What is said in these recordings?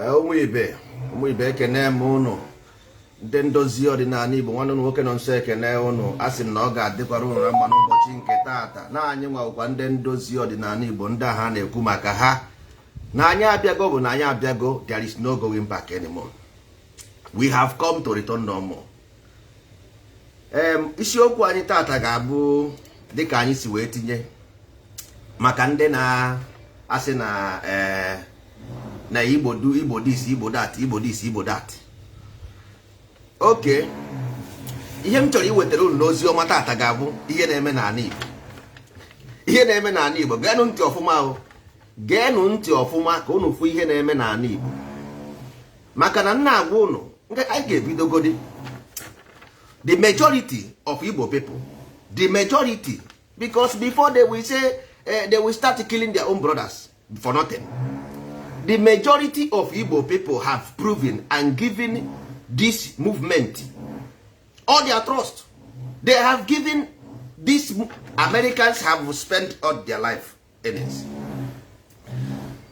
ụmụ ibe ekene m ụnụ ndị ndozi ọdịnala Igbo nwanne ụnụ nwoke nọ nso ekene ụnụ a sị m na ọ ga-adịkwara ụnụ na mma n'ụbọchị nke taata na anyị nwakwa ndị ndozi ọdịnala Igbo ndị agha na-ekwu maka ha na anyị abịago bụ na anyị abịago. There is no going back anymore. We have come to return no more. Isiokwu anyị taata ga-abụ dịka anyị si wee tinye maka ndị na-asị na Igbo do Igbo this Igbo that Igbo this Igbo that. Okay, ihe m chọrọ iwetara unu n'ozi ọma taata ga-abụ ihe na-eme n'ala Igbo. Ihe na-eme n'ala Igbo, geenụ ntị ọfụma ahụ, geenụ ntị ọfụma ka unu fụ ihe na-eme n'ala Igbo. Maka na nna agwa unu anyị ga-ebidogodi the majority of Igbo people, the majority, because before they will say they will start killing their own brothers for nothing. The majority of Igbo people have proven and given this movement all their trust. They have given this. Americans have spent all their life in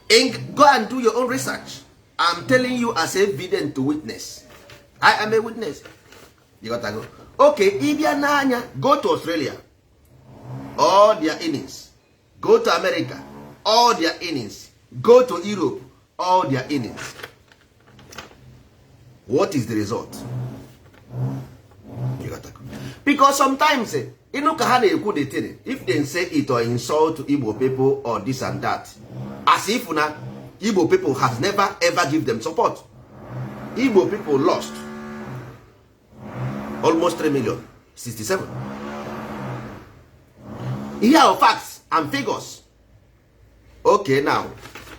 it. Go and do your own research. I'm telling you as evidence to witness. I am a witness. You gotta go. Okay, Ibia Nanya, go to Australia, all their innings. Go to America, all their innings. Go to Europe, all their innings. What is the result? You gotta go. Because sometimes, you know, if they say it or insult to Igbo people or this and that, as if now Igbo people has never ever give them support. Igbo people lost almost 3 million, 67. Here are facts and figures. Okay, now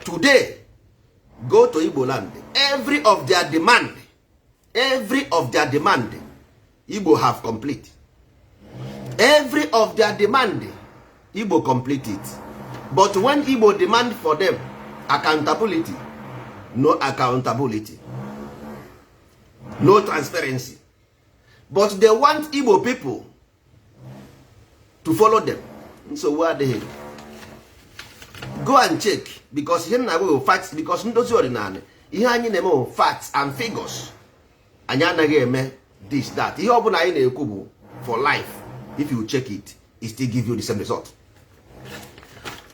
today, go to Igbo land. Every of their demand, Igbo have complete. Every of their demand, Igbo complete it. But when Igbo demand for them accountability, no accountability, no transparency. But they want Igbo people to follow them. So where are they? Go and check, because here now we will facts, because ndozi ordinary. Ihe anyị na-eme facts and figures. Anyị anaghị eme this that. Ihe ọbụla anyị na-ekwu bụ for life. If you check it, it still give you the same result.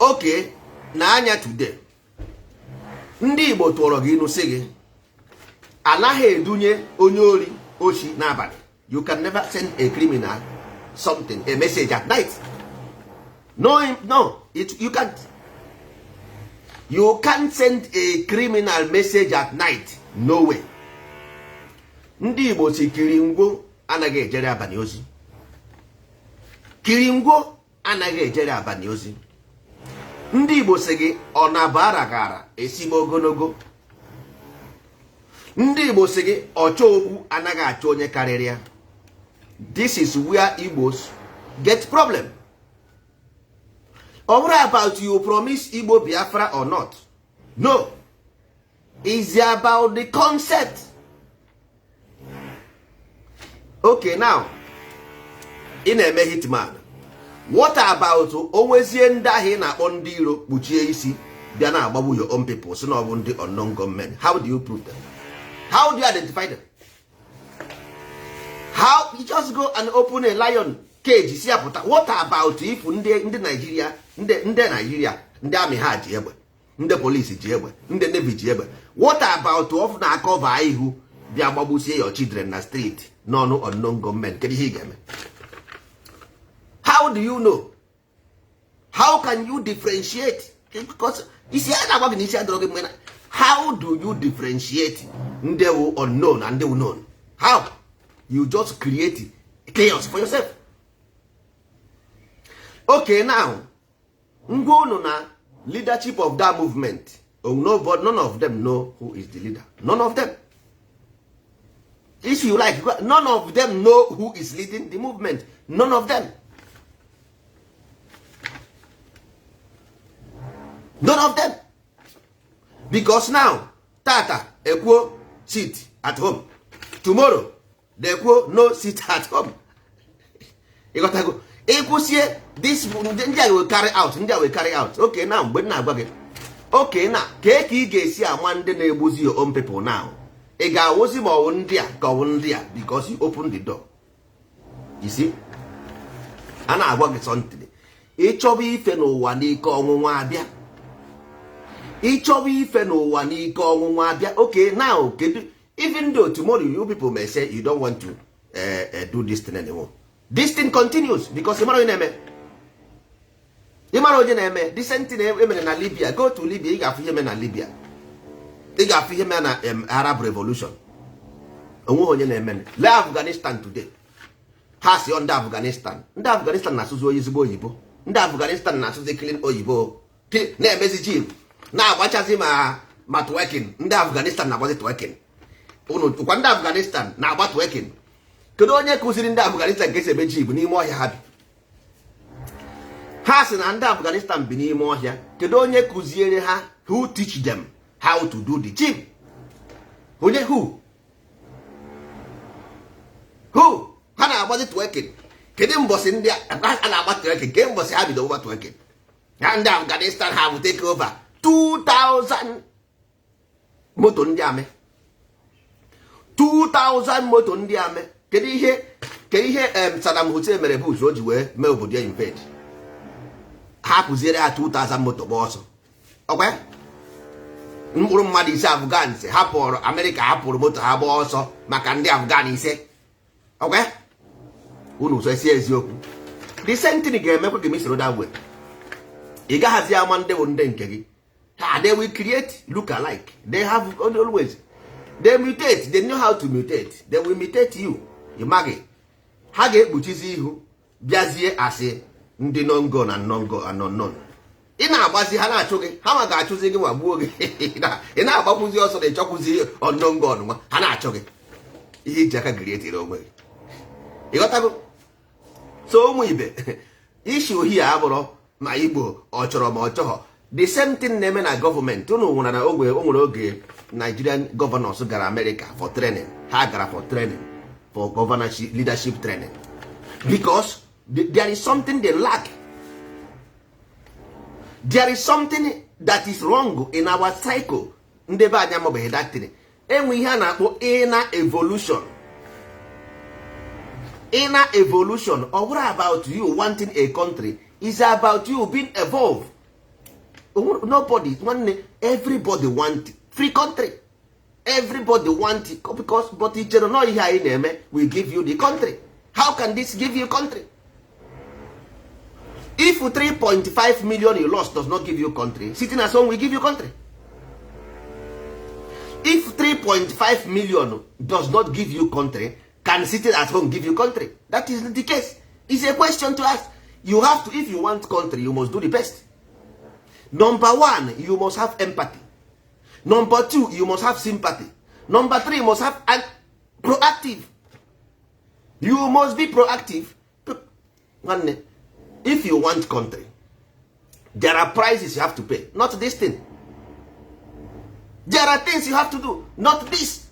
Okay, na anya today. Ndị Igbo tụọrọ gị inu sị gị anaghị edunye onye ori oshi n'abalị. You can never send a criminal something, a message at night. No, you can't. You can't send a criminal message at night. No way. Ndị Igbo si kiringwo anaghị ejere abalị ozi. Kiringwo anaghị ejere abalị ozi. Ndị Igbo si gị ọ na-abara gara esigbo ogologo. Ndị Igbo si gị ọchọ okwu anaghị achọ onye karịrị ya. This is where Igbos get problem. Or about you promise Igbo Biafra or not. No. It's about the concept. Okay, now in a hitman. What about onwezie ndị ahụ na-akpọ ndị iro kpuchie isi bịa na-agbagbu your own people so na ọ bụ ndị unknown government? How do you prove them? How do you identify them? How you just go and open a lion cage si apụta? What about if ndị Nigeria, ndị amị ha ji egbe, ndị polisi ji egbe, ndị navy ji egbe? What about of na cover ihu bịa gbagbusie your children na street n'ọnụ unknown government? Kedu ihe ị ga-eme? How do you know? How can you differentiate? Because how do you differentiate ndị unknown and the unknown? How? You just create chaos for yourself. Okay, now ngwa unu na leadership of that movement. Oh no, but none of them know who is the leader. None of them. If you like, none of them know who is leading the movement. None of them. None of them. Because now, Tata, Ekwo, sit at home. Tomorrow, they go no sit at home. You got to go. Ekwo say this India will carry out. Okay, now, but now okay na ka ị ga-esi ama ndị na-egbuzi your own people now. Ị ga-awụzi ma ọwụ ndị a ka ọwụ ndị a because you open the door. You see? A na-agwa gị something. Ịchọba ife n'ụwa n'ike ọnwụnwa abịa. Ịchọba ife n'ụwa n'ike ọnwụnwa abịa. Okay, now kedu, even though tomorrow you people may say you don't want to do this thing anymore. This thing continues because ịmara onye na-eme. Ịmara onye na-eme. This thing emere na Libya. Go to Libya, ị ga-afụ ihe na Libya. Ị ga-afụ ihe na Arab Revolution. Onwe onye na-eme. Lee Afghanistan today. Ha si ndị Afghanistan. Ndị Afghanistan na-asụzi ezigbo oyibo. Ndị Afghanistan na-asụzi clean oyibo. Na-emezi jim. Na-agbachazi ma twerking. Ndị Afghanistan na-agbazi twerking. Unu tụkwa ndị Afghanistan na-agba twerking. Kedu onye kụziri ndị Afghanistan ka esi eme jim n'ime ọhịa ha bi? Ha si na ndị Afghanistan bi n'ime ọhịa. Kedu onye kụziere ha? Who teach them how to do the gym? Onye who? Ha na-agbazi twerking. Kedu mbọsị ndị a na-agba twerking? Ke mbọsị ha bido ụgba twerking? Ha ndị Afghanistan have take over 2000 moto ndị amị. 2000 moto ndị amị. Kedu ihe Saddam Hussein mere Bush o ji wee mee obodo ya invade? Ha kụziere ha 2000 moto gba ọsọ. Okay? Mkpụrụ mmadụ ise Afghan ise hapụrụ Amerịka, hapụrụ moto ha gba ọsọ maka ndị Afghan ise. Okay? Unu so esi eziokwu. The same thing ga-emekwa gị misiri that way. Ị gaghazi ama ndị bụ ndị nke gị. They will create look alike. They have always. They mutate. They know how to mutate. They will mutate you. Imagine. Ha ga-ekpuchizi ihu bịazie asị ndị non-go na non-go and non-non. Ị na-agbazi ha na-achụ gị. Ha ma ga-achụzi gị ma gbuo gị. Ị na-agbakwụzi ọsọ na ịchọkwụzi non-go nwa. Ha na-achụ gị. Ihe iji aka create onwe gị. Ịghọtago? So ụmụ ibe, issue ohie abụrụ ma Igbo ọ chọrọ ma ọ chọghọ. The same thing na-eme na gọọmenti. Unu nwere na o nwere oge Nigerian governors gara America for training. Ha gara for training, for governorship, leadership training. Because there is something they lack. There is something that is wrong in our cycle. Ndị be anyị amabeghị that thing. Enwe ihe a na-akpọ inner evolution. Inner evolution, or about you wanting a country, is about you being evolved. Nobody, everybody want free country. Everybody want it because, but in general, we give you the country. How can this give you country? If 3.5 million you lost does not give you country, sitting at home will give you country. If 3.5 million does not give you country, can sitting at home give you country? That is not the case. It's a question to ask. You have to, if you want country, you must do the best. Number one, you must have empathy. Number two, you must have sympathy. Number three, you must have proactive. You must be proactive. If you want country, there are prices you have to pay. Not this thing. There are things you have to do. Not this.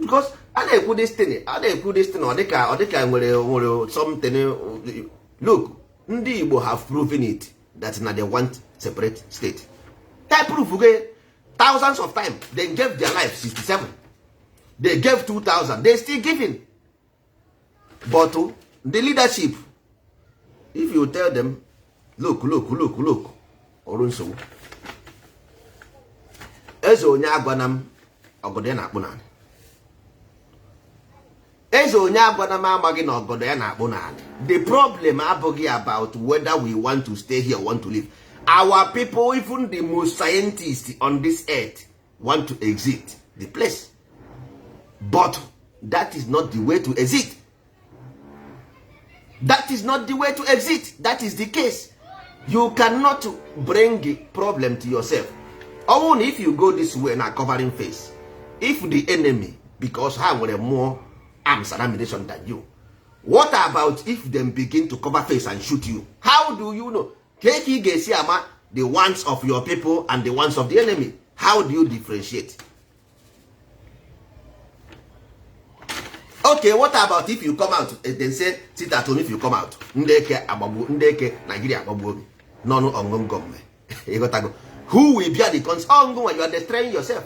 Because I na-ekwu this thing. Ọ dịka nwere something. Look, ndị Igbo have proven it that na they want separate state. They prove thousands of times. They gave their life 67. They gave 2000. They still giving. But the leadership, if you tell them, look, ọrụ nsogbu. Eze onye agwana m ọgọdọ ya na-akpụ n'ala. Eze onye agwana m amaghị na ọgọdọ ya na-akpụ n'ala. The problem abụghị about whether we want to stay here or want to live. Our people, even the most scientists on this earth, want to exit the place. But that is not the way to exit. That is not the way to exit. That is the case. You cannot bring the problem to yourself. Only if you go this way na covering face. If the enemy, because how were more arms and ammunition than you, what about if them begin to cover face and shoot you? How do you know? The ones of your people and the ones of the enemy. How do you differentiate? Okay, what about if you come out? They say sit at home if you come out. Ndeke Nigeria agbagbu obi. non-ongongomme. Who will bear the consequence? You are destroying yourself.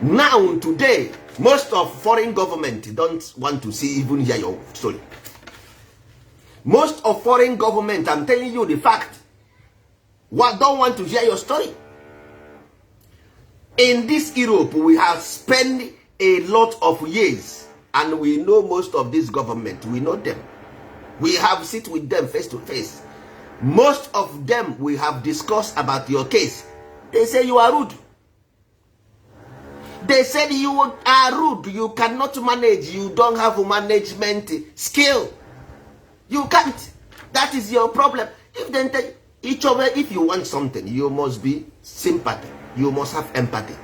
Now, today, most of foreign government don't want to see, even hear your story. Most of foreign government, I'm telling you the fact, don't want to hear your story. In this Europe, we have spent a lot of years, and we know most of this government. We know them. We have sit with them face to face. Most of them we have discussed about your case. They say you are rude. They said you are rude. You cannot manage. You don't have management skill. You can't. That is your problem. If then each other, if you want something, you must be sympathy. You must have empathy.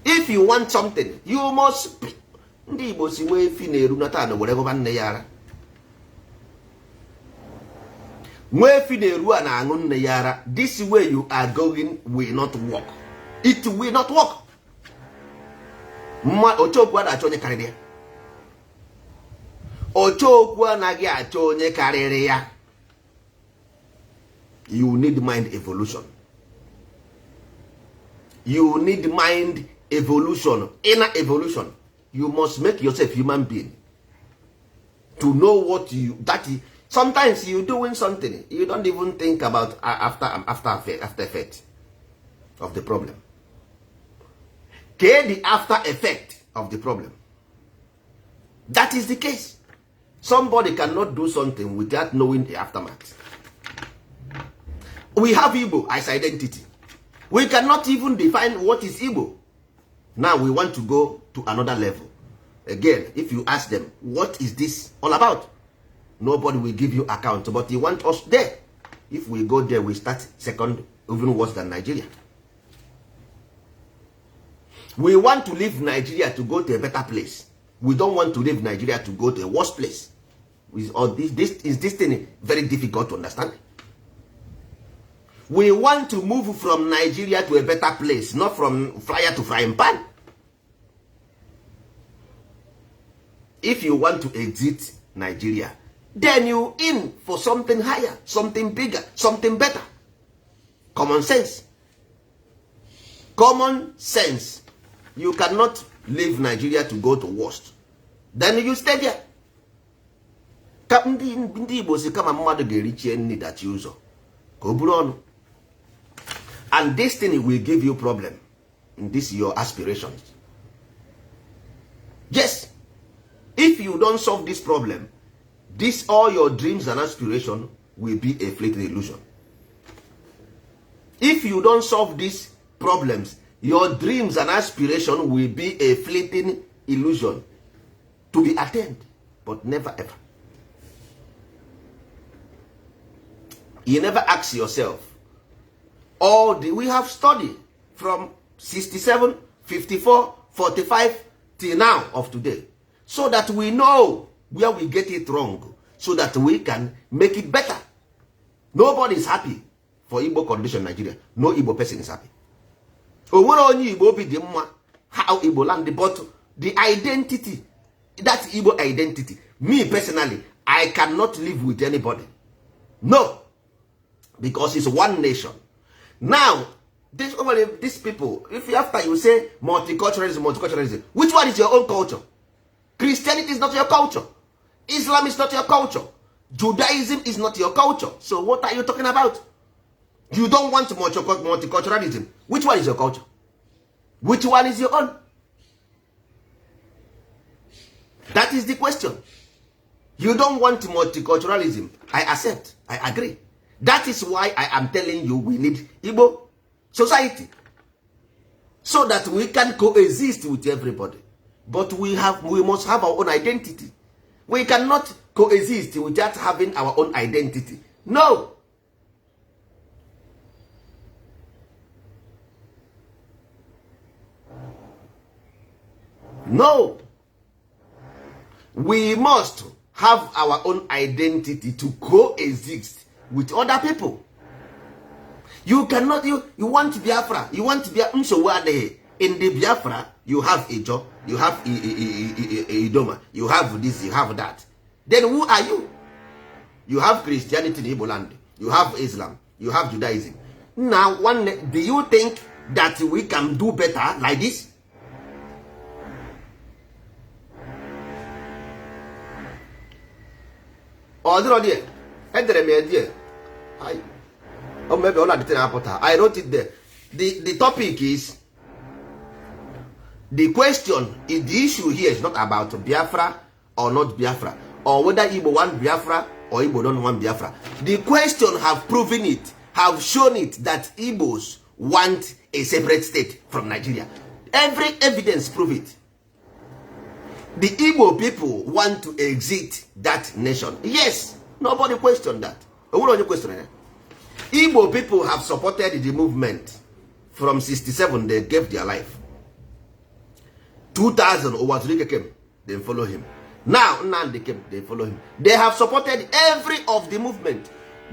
If you want something, you must be. Ndị Igbo si nwee efi na-eru nata na were gọba nne ya ara. Nwee efi na-eru a na-aṅụ nne ya ara. This way you are going will not work. It will not work. Ochookwu anaghị achọ onye karịrị ya. Ochookwu anaghị achọ onye karịrị ya. You need mind evolution. You need mind evolution, inner evolution. You must make yourself human being to know what you sometimes you doing something you don't even think about after effect of the problem. The after effect of the problem. That is the case. Somebody cannot do something without knowing the aftermath. We have Igbo as identity. We cannot even define what is Igbo. Now we want to go to another level. Again, if you ask them, what is this all about? Nobody will give you account, but you want us there. If we go there, we start second, even worse than Nigeria. We want to leave Nigeria to go to a better place. We don't want to leave Nigeria to go to a worse place. This thing very difficult to understand. We want to move from Nigeria to a better place, not from fryer to frying pan. If you want to exit Nigeria, then you in for something higher, something bigger, something better. Common sense. Common sense. You cannot leave Nigeria to go to worst. Then you stay there. Ndị Igbo si kama mmadụ ga-erichie nni dachi ụzọ ka o buru ọnụ. And this thing will give you problem in this your aspirations. Yes. If you don't solve this problem, this all your dreams and aspirations will be a fleeting illusion. If you don't solve these problems, your dreams and aspirations will be a fleeting illusion to be attained, but never ever. You never ask yourself, we have studied from 67, 54, 45 till now of today, so that we know where we get it wrong, so that we can make it better. Nobody is happy for Igbo condition in Nigeria. No Igbo person is happy. Only Igbo be the how Igbo land, but the identity, that Igbo identity, me personally, I cannot live with anybody. No, because it's one nation. Now, these people, if after you say multiculturalism, which one is your own culture? Christianity is not your culture. Islam is not your culture. Judaism is not your culture. So what are you talking about? You don't want multiculturalism. Which one is your culture? Which one is your own? That is the question. You don't want multiculturalism. I accept. I agree. That is why I am telling you we need Igbo society, so that we can coexist with everybody. But we must have our own identity. We cannot coexist without having our own identity. No. No. We must have our own identity to coexist with other people. You cannot, you want Biafra, you want Biafra. In the Biafra, you have Ijo, you have Idoma, you have this, you have that. Then who are you? you have Christianity in Igbo land, you have Islam, you have Judaism. Now do you think that we can do better like this? I wrote it there. The topic is, the question is, the issue here is not about Biafra or not Biafra, or whether Igbo want Biafra or Igbo don't want Biafra. The question have proven it, have shown it, that Igbos want a separate state from Nigeria. Every evidence prove it. The Igbo people want to exit that nation. Yes, nobody questioned that. Igbo people have supported the movement from 67. They gave their life. 2000 Owazurike came, they follow him. Now Nnamdi came, they follow him. They have supported every of the movement.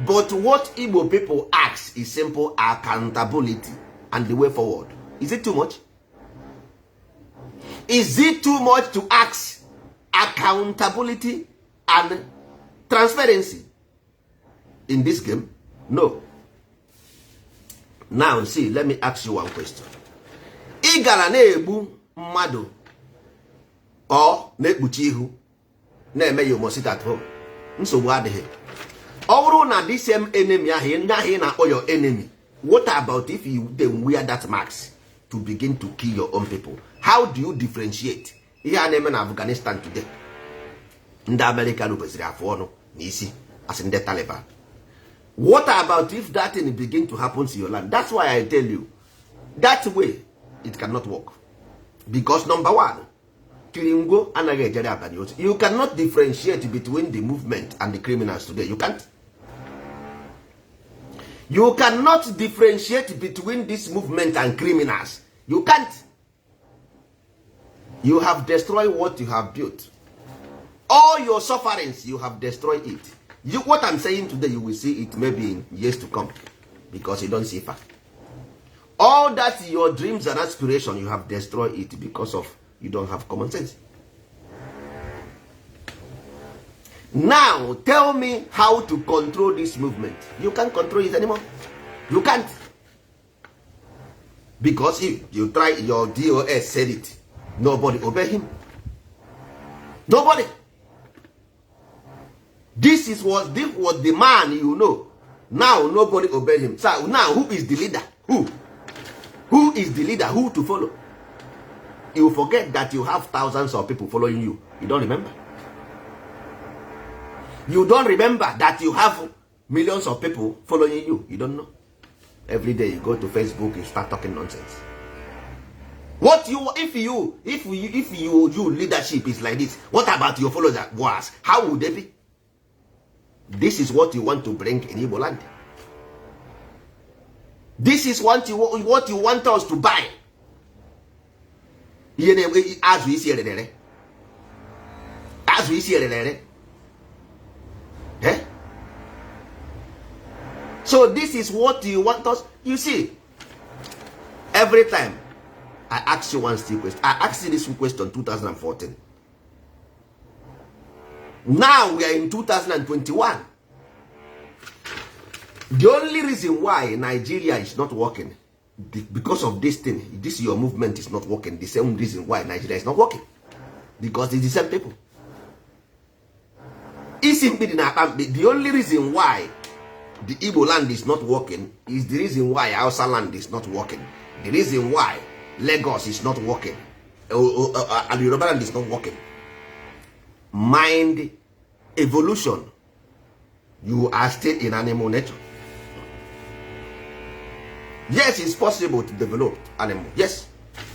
But what Igbo people ask is simple: accountability and the way forward. Is it too much? Is it too much to ask accountability and transparency in this game? No. Now see, let me ask you one question. Ị gara na-egbu mmadụ ọ na-ekpuchi ihu na-eme you must sit at home, nsogbu adịghị. Ọ bụrụ na this same enemy ahụ na-akpọ your enemy, what about if you then wear that mask to begin to kill your own people? How do you differentiate? Ihe a na-eme na Afghanistan today, ndị America rubeziri afọ ọnụ n'isi as ndị Taliban. What about if that thing begin to happen to your land? That's why I tell you, that way it cannot work. Because number one, Kiringo anaghị ejere abalị otu. You cannot differentiate between the movement and the criminals today. You can't. You cannot differentiate between this movement and criminals. You can't. You have destroyed what you have built. All your sufferings, you have destroyed it. What I'm saying today, you will see it maybe in years to come, because you don't see far. All that your dreams and aspirations, you have destroyed it because of you don't have common sense. Now tell me how to control this movement. You can't control it anymore. You can't. Because if you try, your DOS said it, nobody obey him. Nobody. This was the man, you know. Now nobody obey him. So now who is the leader? Who is the leader? Who to follow? You forget that you have thousands of people following you. You don't remember? You don't remember that you have millions of people following you. You don't know. Every day you go to Facebook, you start talking nonsense. What you if you leadership is like this, what about your followers that was? How would they be? This is what you want to bring in Igbo land. This is what you want us to buy. As we see it, as we see it. Eh? So this is what you want us. You see, every time I ask you one still question. I asked you this question in 2014. Now we are in 2021. The only reason why Nigeria is not working, because of this thing, this your movement is not working. The same reason why Nigeria is not working, because it's the same people. It's simply the only reason why the Igbo land is not working is the reason why Hausa land is not working. The reason why Lagos is not working, and Yoruba land is not working. Mind evolution. You are still in animal nature. Yes, it's possible to develop animal. Yes,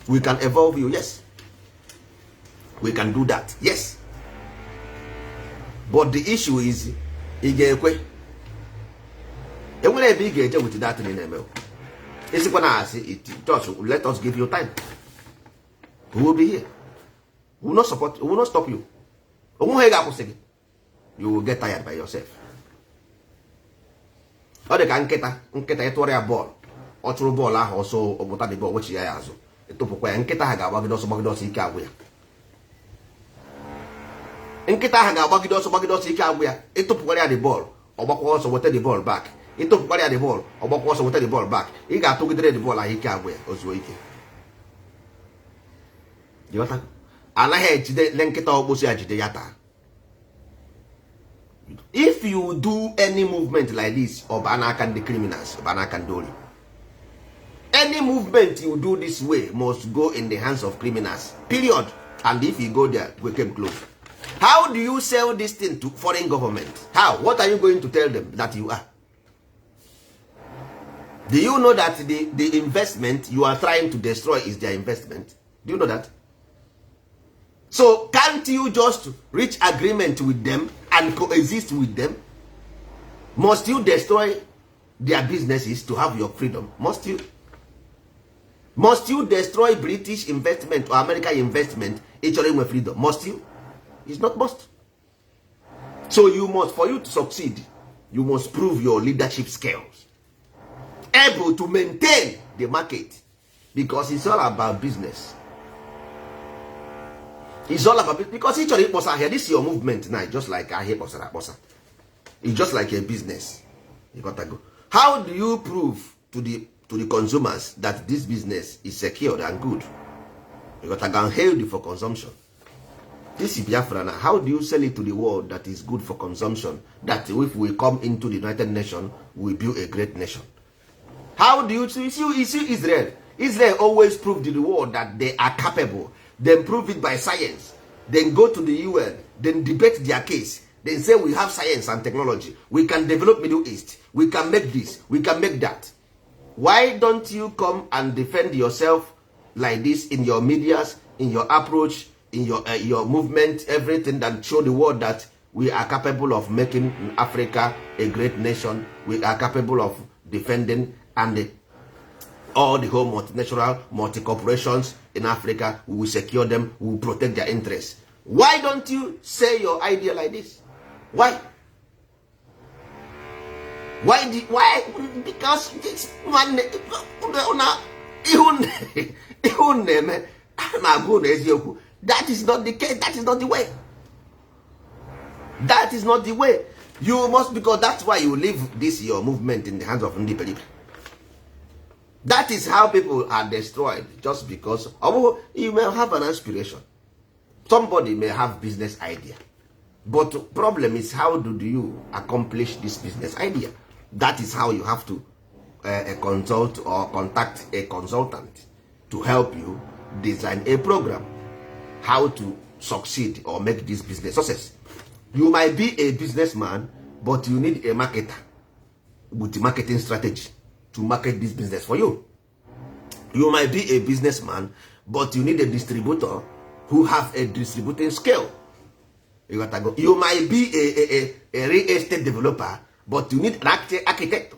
we can evolve you. Yes, we can do that. Yes, but the issue is igekwe. Enwere ebe ige with that in email. It's gonna say it. Just let us give you time. We will be here. We will not support. We will not stop you. You will get tired by yourself. Ọ dị ka nkịta ịtụrụ ya bọọlụ, ọ chụrụ bọọlụ ahụ ọsọ ọbụta dị bọọlụ wechi ya azụ, ịtụpụkwa ya, nkịta ha ga-agbagide ọsọ ike agwụ ya. nkịta ahụ ga-agbagide ọsọ ike agwụ ya, ịtụpụkwara ya the ball ọgbakwa ọsọ weta the ball back, ịtụpụkwara ya the ball ọgbakwa ọsọ weta the ball back, ị ga-atụgidere the ball ahụ ike agwụ ya ozuo ike. Anaghị ejide nkịta ọgbụsị ya jide ya taa. If you do any movement like this, ọ baa n'aka ndị criminals, ọ baa n'aka ndị ori. Any movement you do this way must go in the hands of criminals, period. And if you go there, we came close. How do you sell this thing to foreign government? How? What are you going to tell them that you are? Do you know that the investment you are trying to destroy is their investment? Do you know that? So can't you just reach agreement with them and coexist with them? Must you destroy their businesses to have your freedom? Must you? Must you destroy British investment or American investment with freedom? Must you? It's not must. So you must, for you to succeed, you must prove your leadership skills, able to maintain the market, because it's all about business. It's all about, because each other here, this is your movement now, just like I hear Bosa. It's just like a business. You gotta go. How do you prove to the consumers that this business is secured and good? You gotta go and hail it for consumption. This is Biafra now. How do you sell it to the world that is good for consumption? That if we come into the United Nations, we build a great nation. How do you see Israel? Israel always prove to the world that they are capable. Then prove it by science. Then go to the UN. Then debate their case. Then say we have science and technology. We can develop Middle East. We can make this. We can make that. Why don't you come and defend yourself like this in your medias, in your approach, in your movement, everything, that show the world that we are capable of making Africa a great nation. We are capable of defending and all the whole multinational, multi-corporations in Africa. We will secure them. We will protect their interests. Why don't you say your idea like this? Why? Why? Because this one, that is not the case. That is not the way. That is not the way. You must, because that's why you leave this your movement in the hands of independent. That is how people are destroyed, just because you may have an aspiration. Somebody may have business idea, but problem is, how do you accomplish this business idea? That is how you have to consult or contact a consultant to help you design a program, how to succeed or make this business success. You might be a businessman, but you need a marketer with marketing strategy to market this business for you. You might be a businessman, but you need a distributor who have a distributing skill. You gotta go. You might be a real estate developer, but you need an architect.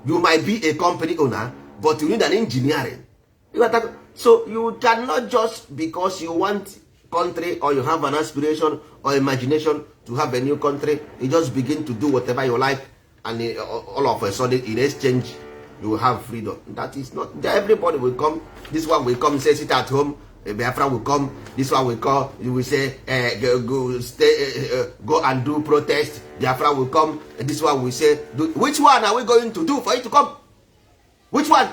You might be a company owner, but you need an engineering. You gotta go. So you cannot just because you want country or you have an aspiration or imagination to have a new country, you just begin to do whatever you like, and all of a sudden in exchange you will have freedom. That is not. Everybody will come. This one will come, say sit at home. Biafra will come. This one will come. You will say go and do protest. Biafra will come. This one will say which one are we going to do for it to come? Which one?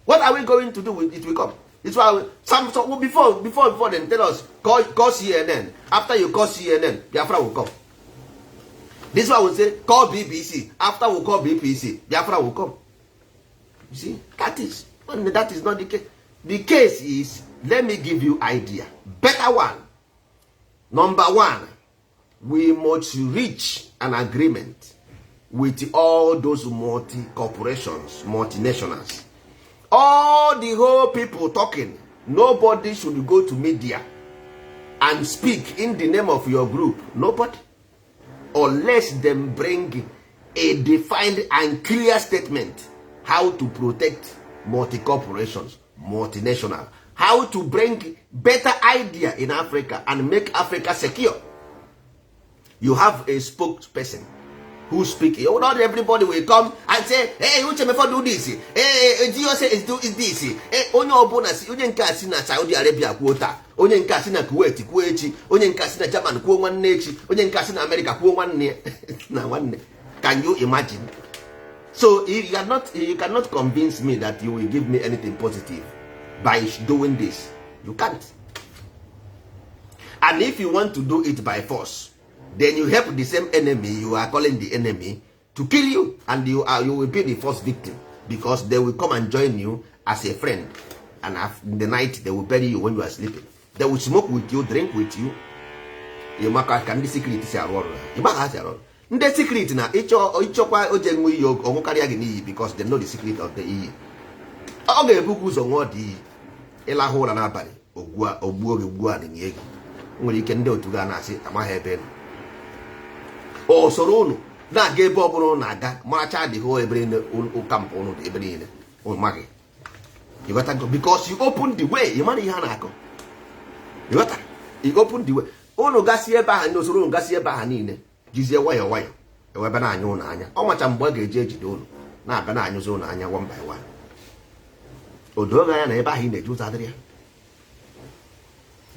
What are we going to do with it will come? This one. Before then tell us call CNN. After you call CNN, Biafra will come. This one will say call BBC. After we call BBC, Biafra will come. You see, that is not the case. The case is, let me give you idea. Better one. Number one, we must reach an agreement with all those multi-corporations, multinationals. All the whole people talking. Nobody should go to media and speak in the name of your group. Nobody. Unless them bring a defined and clear statement how to protect multi-corporations, multinational, how to bring better idea in Africa and make Africa secure. You have a spokesperson who speak. Not everybody will come and say, hey, Uchemefo do this. Hey, say is do this. Hey, onye ọbụla si onye nke a si na Saudi Arabia kwuo taa, onye nke a si na Kuwait kwuo echi, onye nke a si na German kwuo nwanne echi, onye nke a si na America kwuo nwanne na nwanne. Can you imagine? So you cannot convince me that you will give me anything positive by doing this. You can't. And if you want to do it by force, then you help the same enemy you are calling the enemy to kill you, and you will be the first victim, because they will come and join you as a friend, and in the night they will bury you when you are sleeping. They will smoke with you, drink with you. You can the secret is the secret na ịchọkwa oje nwe iyi ọnwụ karịa gị n'iyi, because they know the secret of the iyi. Ọ ga-ebukwa ụzọ nwa dị iyi ịlahụ ụra n'abalị ogbuo gị ugbu a nye gị. Nwere ike ndị otu ga na-asị amaghị ebe o soro unu na-aga ebe ọ bụla na-aga maracha adịghị ebe kampụ ụnụ dị ebe niile unu maghị. You got to go because you open the way. You mara ihe a na-akọ. You got to you open the way. Unu gasị ebe ahụ ndị osoro unu gasị ebe ahụ niile jizie nwayọ nwayọ ewebe na-anya ụnụ anya. Ọ macha mgbe ọ ga-eji ejide ụnụ na-abịa na-anyụzi ụnụ anya one by one. O doo anya na ebe ahụ ị na-eji ụzọ adịrị ya.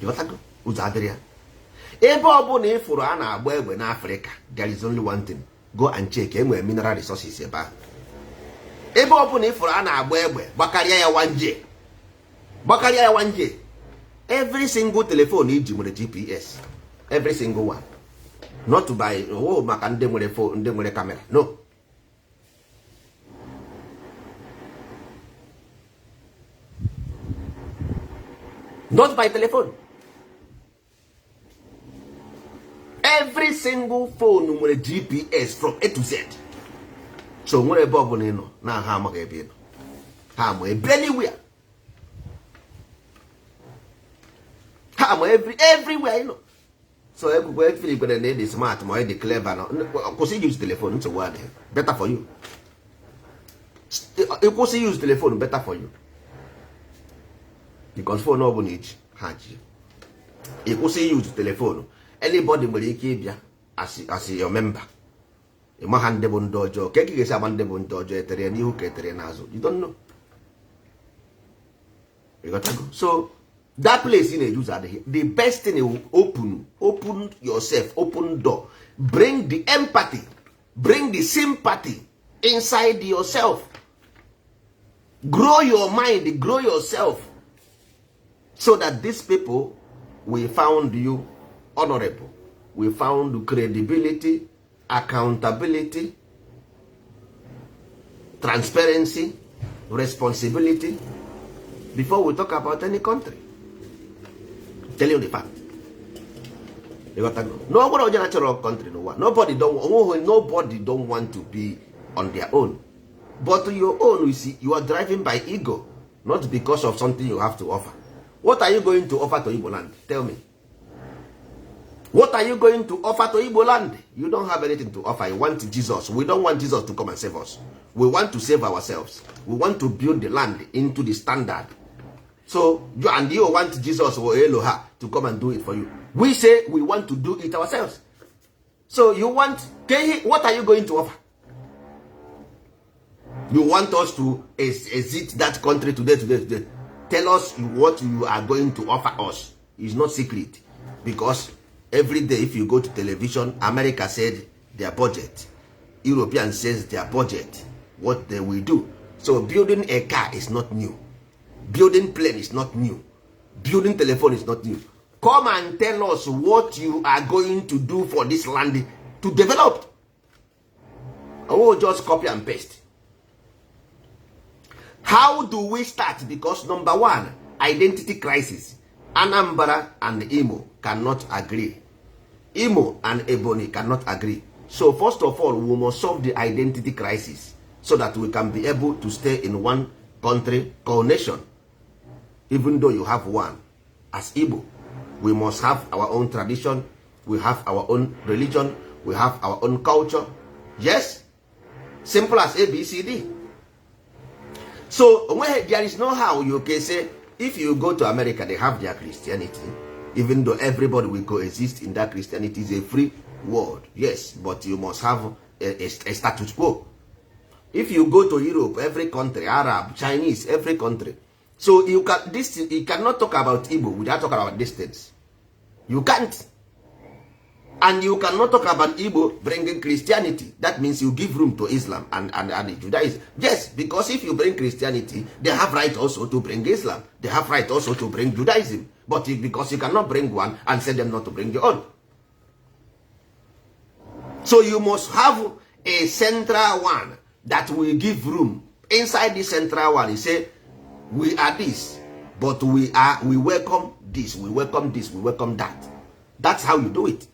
You got to go ụzọ adịrị ya. Ebe ọ bụla ị fụrụ a na-agba egbe n'Africa, there is only one thing. Go and check. Enwere mineral resources ebe ahụ. Ebe ọ bụla ị fụrụ a na-agba egbe gbakarịa ya 1J, gbakarịa ya 1J. Every single telephone iji nwere GPS, every single one. Not to buy maka ndị nwere phone, ndị nwere camera. No. Not by telephone. Every single phone nwere GPS from A to Z. So nwere ebe ọbụla ị nọ na ha amaghị ebe ị nọ. Ha ama ebe anywhere. Ha ama everywhere ị nọ. So everywhere feel you're gonna need smart, ma dị clever no. Kwụsị use telephone nsogbu adịghị. Better for you. Kwụsị use telephone, better for you. Because phone ọbụla iji ha ji. Kwụsị use telephone. Anybody nwere ike ịbịa as your member. Ịma ha ndị bụ ndị ọjọọ. Ka ị ga-esi ama ndị bụ ndị ọjọọ etere n'ihu ka etere n'azụ. You don't know. You got to go. So that place in a use adịghị. The best thing is open yourself, open door. Bring the empathy, bring the sympathy inside yourself. Grow your mind, grow yourself, so that these people will found you honorable. We found credibility, accountability, transparency, responsibility before we talk about any country. Tell you the fact. You got to go. Nobody natural country no one. Nobody don't want to be on their own. But your own, you see, you are driving by ego, not because of something you have to offer. What are you going to offer to Igbo land? Tell me. What are you going to offer to Igbo land? You don't have anything to offer. You want Jesus. We don't want Jesus to come and save us. We want to save ourselves. We want to build the land into the standard. So, you want Jesus or Eloha to come and do it for you. We say we want to do it ourselves. So, you want, what are you going to offer? You want us to exit that country today. Tell us what you are going to offer us. It's not secret. Because every day if you go to television, America said their budget. European says their budget. What they will do. So building a car is not new. Building plane is not new. Building telephone is not new. Come and tell us what you are going to do for this land to develop. I will just copy and paste. How do we start? Because number one, identity crisis. Anambra and Imo cannot agree. Imo and Ebonyi cannot agree. So first of all, we must solve the identity crisis so that we can be able to stay in one country called nation. Even though you have one. As Igbo, we must have our own tradition. We have our own religion. We have our own culture. Yes? Simple as A, B, C, D. So there is no how you can say, if you go to America, they have their Christianity. Even though everybody will coexist in that Christianity, is a free world. Yes, but you must have a status quo. If you go to Europe, every country, Arab, Chinese, every country. So you cannot talk about Igbo without talking about distance. You can't. And you cannot talk about Igbo bringing Christianity. That means you give room to Islam and Judaism. Yes, because if you bring Christianity, they have right also to bring Islam. They have right also to bring Judaism. But because you cannot bring one and say them not to bring your own. So you must have a central one that will give room. Inside the central one, he say, we are this, but we welcome this, we welcome this, we welcome that. That's how you do it.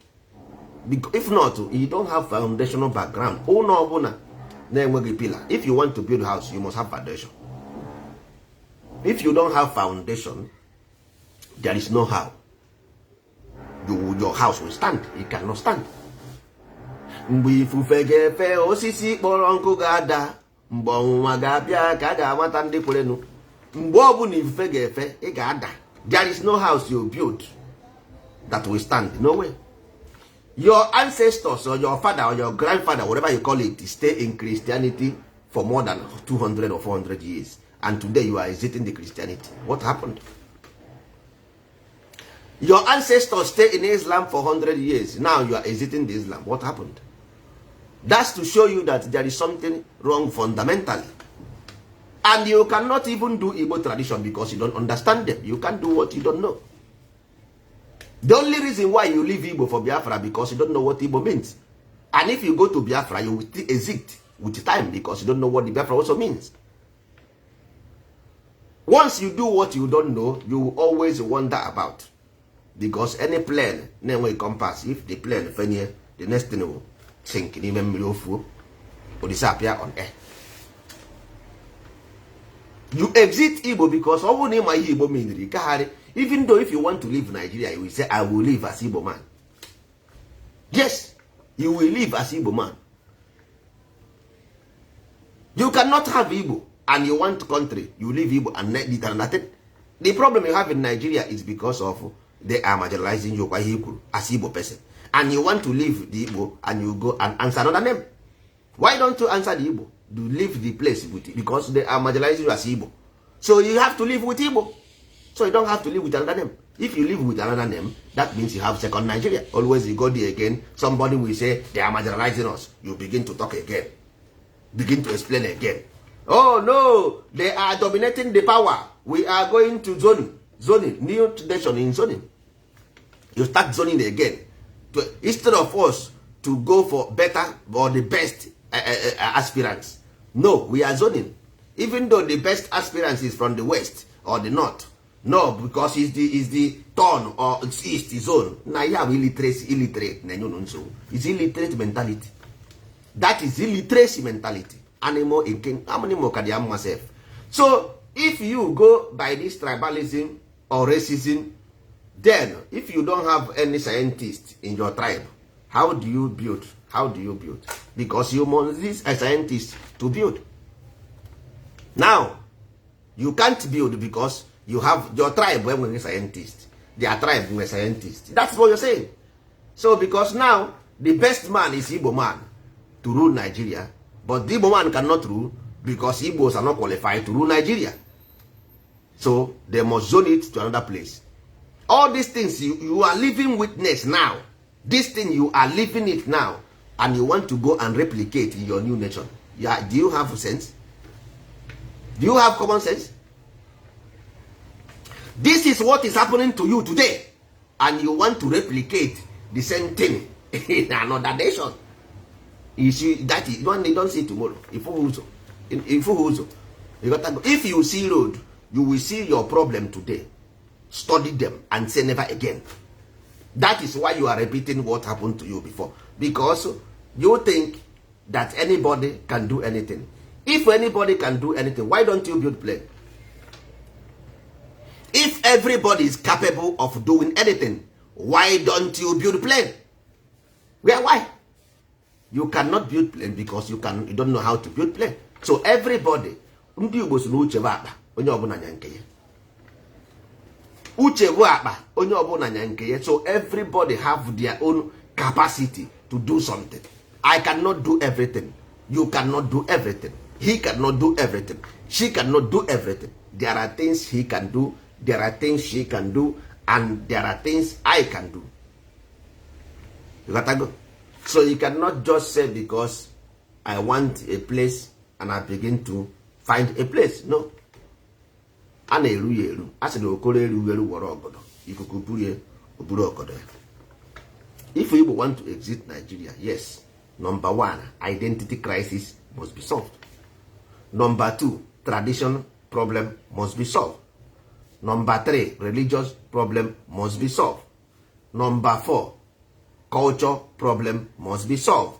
If not, you don't have foundational background. Oh no, pillar. If you want to build a house, you must have foundation. If you don't have foundation, there is no how. Your house will stand. It cannot stand. Mgbe ifufe ga-efe osisi kpọrọ nkụ ga-ada, mgbe ọnwụnwa ga-abịa ka a ga-amata ndị kwerenu. Mgbe ọ bụ na ifufe ga-efe, ị ga-ada. There is no house you build that will stand. No way. Your ancestors or your father or your grandfather, whatever you call it, stay in Christianity for more than 200 or 400 years. And today you are exiting the Christianity. What happened? Your ancestors stay in Islam for 100 years. Now you are exiting the Islam. What happened? That's to show you that there is something wrong fundamentally. And you cannot even do Igbo tradition because you don't understand them. You can't do what you don't know. The only reason why you leave Igbo for Biafra because you don't know what Igbo means. And if you go to Biafra, you will exit with time because you don't know what the Biafra also means. Once you do what you don't know, you will always wonder about. Because any plane, then when it comes past, if the plane fail, the next thing will sink, even or disappear on air. You exit Igbo because all name my Igbo mean. Even though if you want to leave Nigeria, you will say, I will live as Igbo man. Yes, you will live as Igbo man. You cannot have Igbo and you want country, you leave Igbo and nothing. The problem you have in Nigeria is because of they are marginalizing you as Igbo person. And you want to leave the Igbo and you go and answer another name. Why don't you answer the Igbo? You leave the place with it because they are marginalizing you as Igbo. So you have to live with Igbo. So you don't have to live with another name. If you live with another name, that means you have second Nigeria. Always you go there again, somebody will say, they are marginalizing us. You begin to talk again. Begin to explain again. Oh no, they are dominating the power. We are going to zoning, new nation in zoning. You start zoning again. Instead of us to go for better or the best aspirants. No, we are zoning. Even though the best aspirants is from the west or the north. No, because it's the turn or it's east zone. Now you have illiterate. It's illiterate mentality. That is illiteracy mentality. Animal in how many more can you have myself? So if you go by this tribalism or racism, then if you don't have any scientist in your tribe, how do you build? How do you build? Because you must need a scientist to build. Now you can't build because you have your tribe when a scientist. Their tribe when a scientist. That's what you're saying. So because now the best man is Igbo man to rule Nigeria, but the Igbo man cannot rule because Igbos are not qualified to rule Nigeria. So they must zone it to another place. All these things you are living witness now. This thing you are living it now, and you want to go and replicate in your new nation. Yeah, do you have sense? Do you have common sense? This is what is happening to you today, and you want to replicate the same thing in another nation. You see that is one they don't see tomorrow. If you see road, you will see your problem today. Study them and say never again. That is why you are repeating what happened to you before, because you think that anybody can do anything. If anybody can do anything, why don't you build plane? If everybody is capable of doing anything, why don't you build plane? Why? You cannot build plane because you don't know how to build plane. So everybody, ndị Igbo si n'uche bụ akpa, onye ọbụla nya nke ya. Uche bụ akpa, onye ọbụla nya nke ya. So everybody have their own capacity to do something. I cannot do everything. You cannot do everything. He cannot do everything. She cannot do everything. There are things he can do. There are things she can do. And there are things I can do. You got to go. So you cannot just say because I want a place and I begin to find a place. No. A na-eru ya eru. A sị na okoro eru eru wọrọ obodo. Ikuku buru oburu obodo. If Igbo want to exit Nigeria, yes. Number one, identity crisis must be solved. Number two, tradition problem must be solved. Number three, religious problem must be solved. Number four, culture problem must be solved.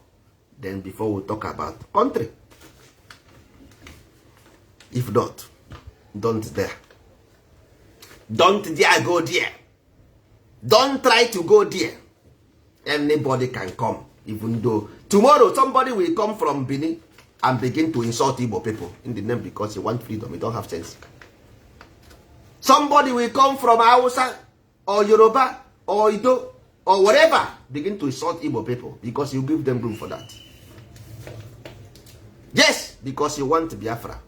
Then before we talk about country. If not, don't dare. Don't dare go there. Don't try to go there. Anybody can come, even though tomorrow somebody will come from Benin and begin to insult Igbo people in the name because he want freedom. He don't have sense. Somebody will come from Hausa or Yoruba or Ido or whatever, begin to insult Igbo people because you give them room for that. Yes, because you want Biafra.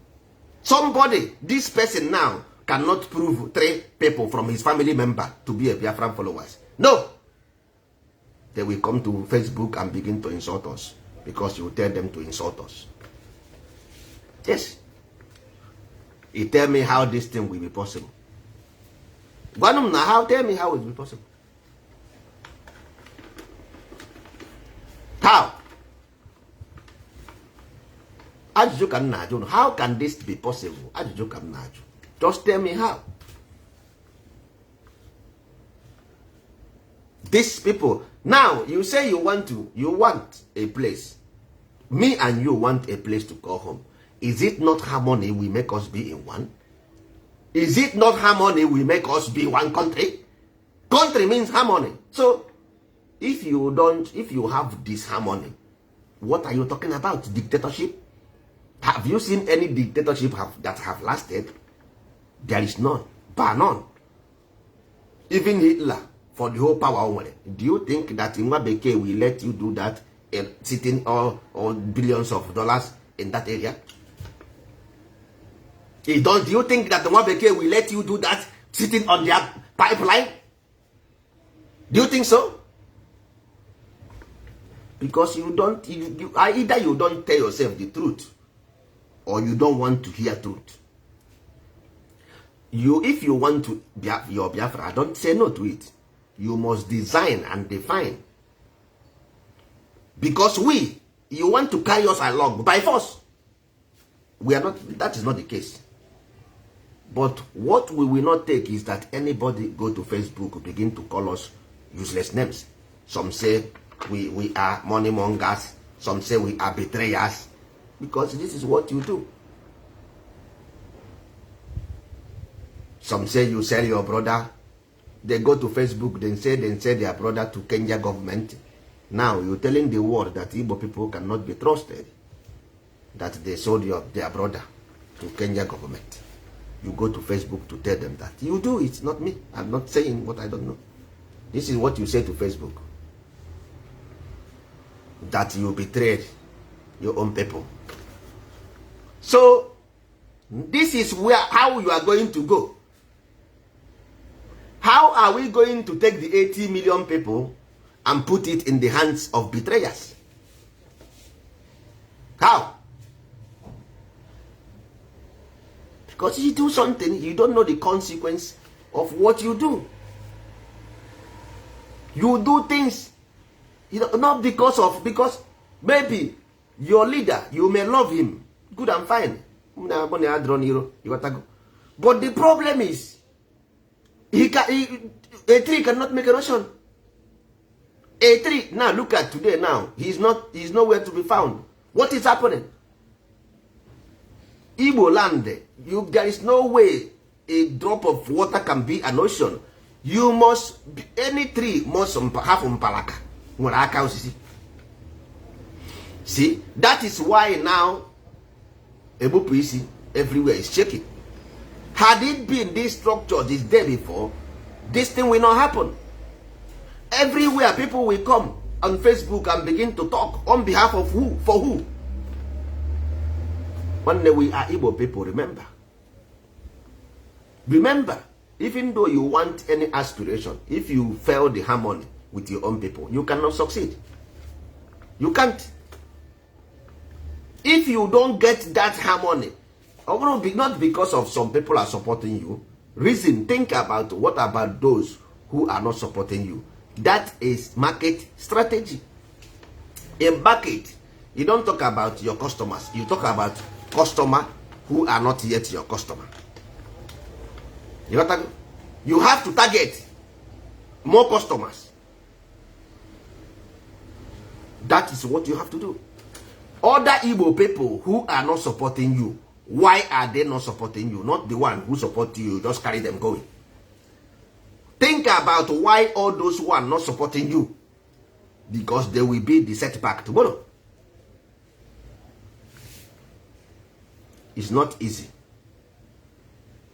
Somebody, this person now cannot prove 3 people from his family member to be a Biafran followers. No. They will come to Facebook and begin to insult us because you tell them to insult us. Yes. You tell me how this thing will be possible. Tell me how it will be possible. How? How can this be possible? Just tell me how. These people, now you say you want a place. Me and you want a place to call home. Is it not harmony will make us be in one? Is it not harmony will make us be one country? Country means harmony. So if you have this harmony, what are you talking about? Dictatorship? Have you seen any dictatorship that have lasted? There is none. Bar none. Even Hitler, for the whole power, do you think that Nwabeke will let you do that, sitting all billions of dollars in that area? Do you think that Nwabeke will let you do that, sitting on their pipeline? Do you think so? Because either you don't tell yourself the truth, or you don't want to hear truth. If you want to your Biafra, don't say no to it. You must design and define. Because you want to carry us along by force. We are not. That is not the case. But what we will not take is that anybody go to Facebook begin to call us useless names. Some say we are money mongers. Some say we are betrayers. Because this is what you do. Some say you sell your brother. They go to Facebook, they say their brother to Kenya government. Now you're telling the world that Igbo people cannot be trusted. That they sold their brother to Kenya government. You go to Facebook to tell them that. You do it, not me. I'm not saying what I don't know. This is what you say to Facebook. That you betrayed your own people. So this is how you are going to go. How are we going to take the 80 million people and put it in the hands of betrayers? How? Because you do something, you don't know the consequence of what you do. You do things, not because maybe your leader, you may love him, good and fine. But the problem is, a tree cannot make a nation. A tree, now look at today now, he's nowhere to be found. What is happening? Igbo land, there is no way a drop of water can be an ocean. You must, any tree must have mpalaka. See, that is why now Ebupuisi everywhere is shaking. Had it been this structure this day before, this thing will not happen. Everywhere people will come. on Facebook and begin to talk on behalf of who? For who? One day we are Igbo people, remember. Remember, even though you want any aspiration, if you fail the harmony with your own people, you cannot succeed. You can't. If you don't get that harmony, not because of some people are supporting you, reason, think about what about those who are not supporting you. That is market strategy. In market, you don't talk about your customers, you talk about customers who are not yet your customer. You have to target more customers. That is what you have to do. Other Igbo people who are not supporting you, why are they not supporting you? Not the one who support you, just carry them going. Think about why all those who are not supporting you, because they will be the setback tomorrow. It's not easy.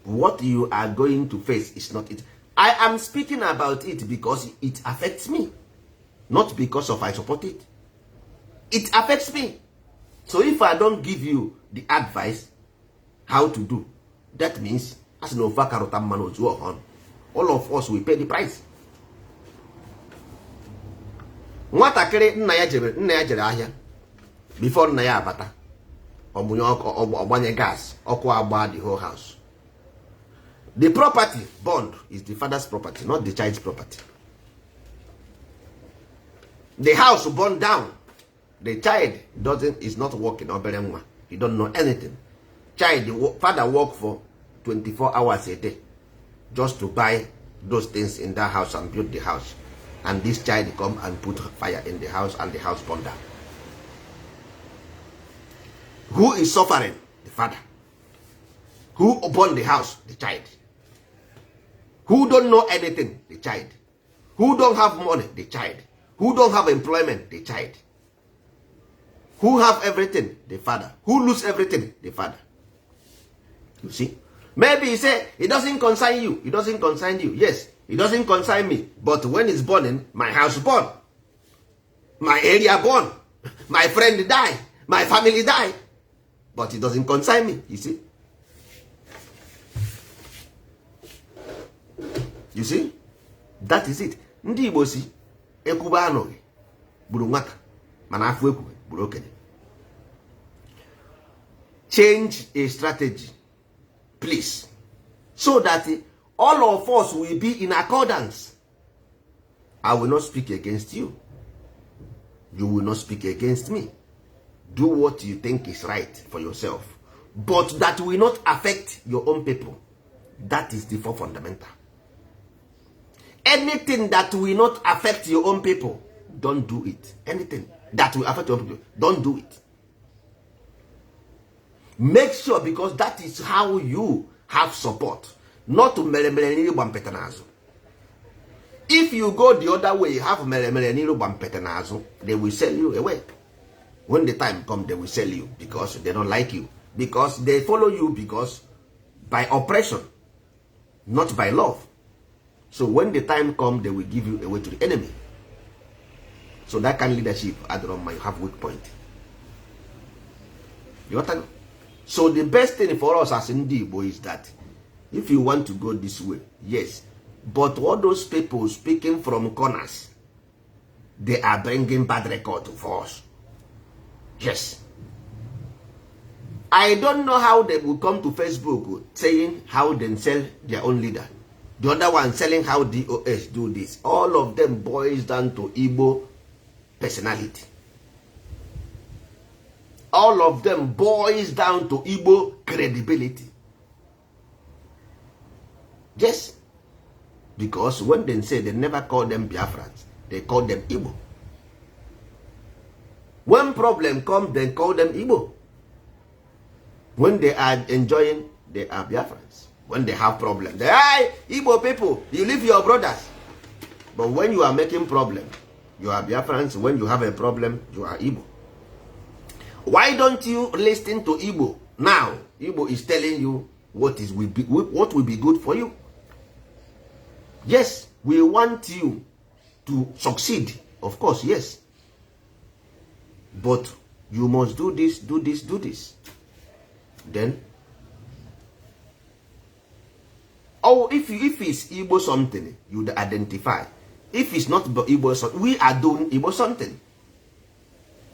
What you are going to face is not it. I am speaking about it because it affects me, not because of I support it. It affects me. So if I don't give you the advice how to do, that means as no all of us will pay the price. Nwatakịrị nna ya jere ahịa before nna ya abata ọgbanye gas ọkụ agba the whole house. The property bond is the father's property, not the child's property. The house burned down. The child is not working. He don't know anything. Father work for 24 hours a day just to buy those things in that house and build the house. And this child come and put fire in the house and the house burned down. Who is suffering? The father. Who burned the house? The child. Who don't know anything? The child. Who don't have money? The child. Who don't have employment? The child. Who have everything? The father. Who lose everything? The father. You see? Maybe he say, it doesn't concern you. It doesn't concern you. Yes, it doesn't concern me. But when it's burning, my house burn. My area burn. My friend die. My family die. But it doesn't concern me. You see? You see? That is it. Ndị Igbo si ekwuba anọghị gburu nwata mana afọ ekwube gburu okenye. Change a strategy, please, so that all of us will be in accordance. I will not speak against you. You will not speak against me. Do what you think is right for yourself, but that will not affect your own people. That is the fundamental. Anything that will not affect your own people, don't do it. Anything that will affect your own people, don't do it. Make sure, because that is how you have support. Not to if you go the other way, have they will sell you away. When the time comes, they will sell you because they don't like you. Because they follow you because by oppression, not by love. So when the time comes, they will give you away to the enemy. So that kind of leadership, I don't know, you have weak point. You understand? So the best thing for us as Igbo is that if you want to go this way, yes. But all those people speaking from corners, they are bringing bad record for us. Yes. I don't know how they will come to Facebook saying how they sell their own leader. The other one selling how DOS do this. All of them boils down to Igbo personality. All of them boils down to Igbo credibility. Yes. Because when they say, they never call them Biafrans, they call them Igbo. When problem comes, they call them Igbo. When they are enjoying, they are Biafrans. When they have problems, they are Igbo people, you leave your brothers. But when you are making problem, you are Biafrans. When you have a problem, you are Igbo. Why don't you listen to Igbo? Now, Igbo is telling you what will be good for you. Yes, we want you to succeed Of course, yes. But you must do this, do this, do this. Then, if it's Igbo something, you identify. If it's not Igbo something, we are doing Igbo something.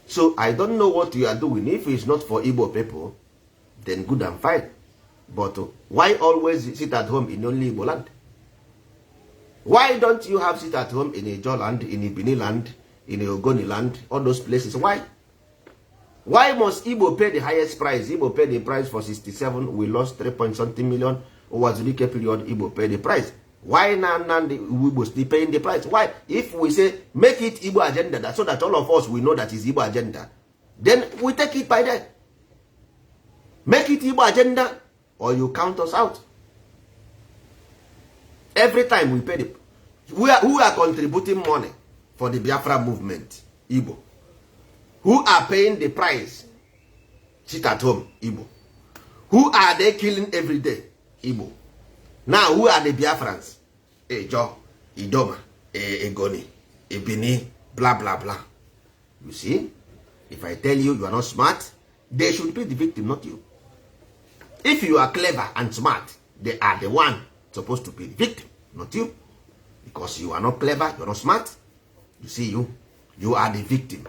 So I don't know what you are doing. If it's not for Igbo people, then good and fine. But why always sit at home in only Igbo land? Why don't you have sit at home in Ijaw land, in Ibini land, in Ogoni land, all those places? Why? Why must Igbo pay the highest price? Igbo paid the price for 67. We lost 3 point something million. Was the weekend period Igbo paid the price? Why now the Igbo still paying the price? Why? If we say make it Igbo agenda, so that all of us we know that is Igbo agenda, then we take it by that. Make it Igbo agenda, or you count us out. Every time we pay the, who are contributing money for the Biafra movement? Igbo. Who are paying the price? Sit at home, Igbo. Who are they killing every day? Igbo. Now, who are the Biafrans? Ijaw, Idoma, Egoni, Ibini, blah, blah, blah. You see? If I tell you you are not smart, they should be the victim, not you. If you are clever and smart, they are the one supposed to be the victim, not you. Because you are not clever, you are not smart. You see, you are the victim.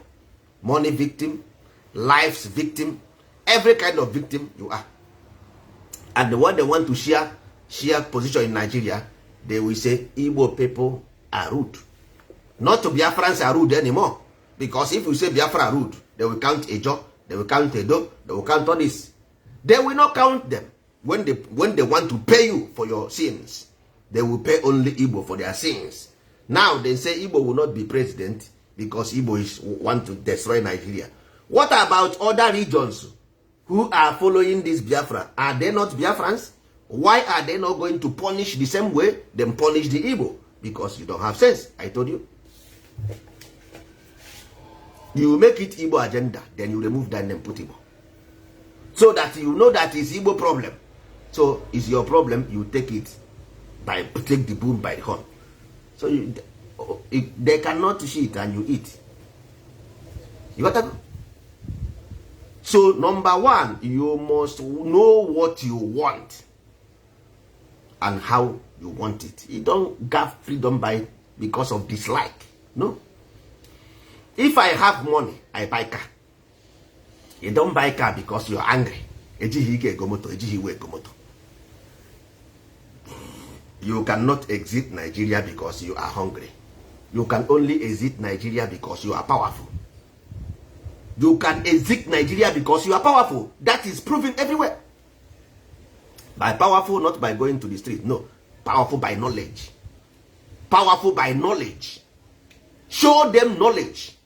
Money victim, life's victim, every kind of victim you are. And the one they want to share position in Nigeria, they will say Igbo people are rude. Not to Biafrans are rude anymore. Because if you say Biafra are rude, they will count Ijaw, they will count Edo, they will count all this. They will not count them. When they want to pay you for your sins, they will pay only Igbo for their sins. Now they say Igbo will not be president because Igbo want to destroy Nigeria. What about other regions who are following this Biafra? Are they not Biafrans? Why are they not going to punish the same way they punish the Igbo? Because you don't have sense. I told you. You make it Igbo agenda, then you remove that and put Igbo. So that you know that it's Igbo problem. So it's your problem, you take the bull by the horn. So they cannot shit and you eat. You got that? So number one, you must know what you want and how you want it. You don't get freedom by because of dislike. No. If I have money, I buy car. You don't buy car because you're angry. You cannot exit Nigeria because you are hungry. You can only exit Nigeria because you are powerful. You can exit Nigeria because you are powerful. That is proven everywhere. By powerful, not by going to the street. No. Powerful by knowledge. Powerful by knowledge. Show them knowledge.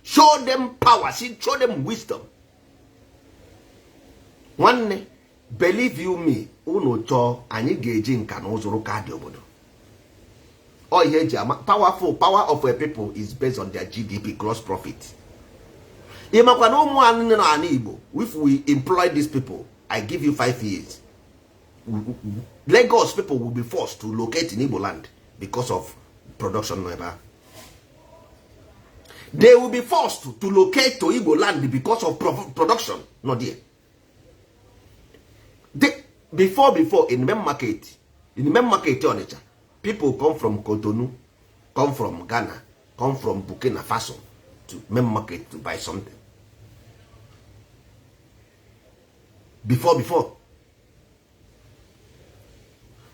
Show them power. Show them wisdom. One, believe you me, unu chọọ anyị ga-eji nka na ụzụrụ kaadị obodo. Power of a people is based on their GDP, gross profit. Ịmakwa na ụmụ anụ na ana Igbo, if we employ these people, I give you 5 years. Lagos people will be forced to locate in Igbo land because of production. They will be forced to locate to Igbo land because of production. Not there. Before in the main market Onitsha, people come from Cotonou, come from Ghana, come from Burkina Faso to main market to buy something. Before.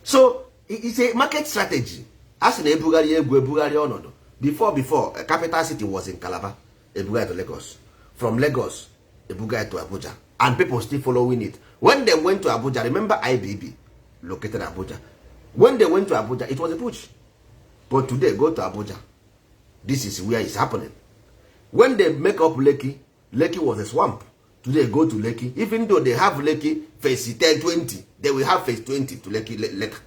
So it's a market strategy. As in ebugari onodo. Before capital city was in Calabar, ebugari to Lagos. From Lagos, ebugari to Abuja, and people still following it. When they went to Abuja, remember IBB located Abuja. When they went to Abuja, it was a push. But today, go to Abuja. This is where it's happening. When they make up Lekki, Lekki was a swamp. Today, go to Lekki. Even though they have Lekki phase 10, 20, they will have phase 20 to Lekki later.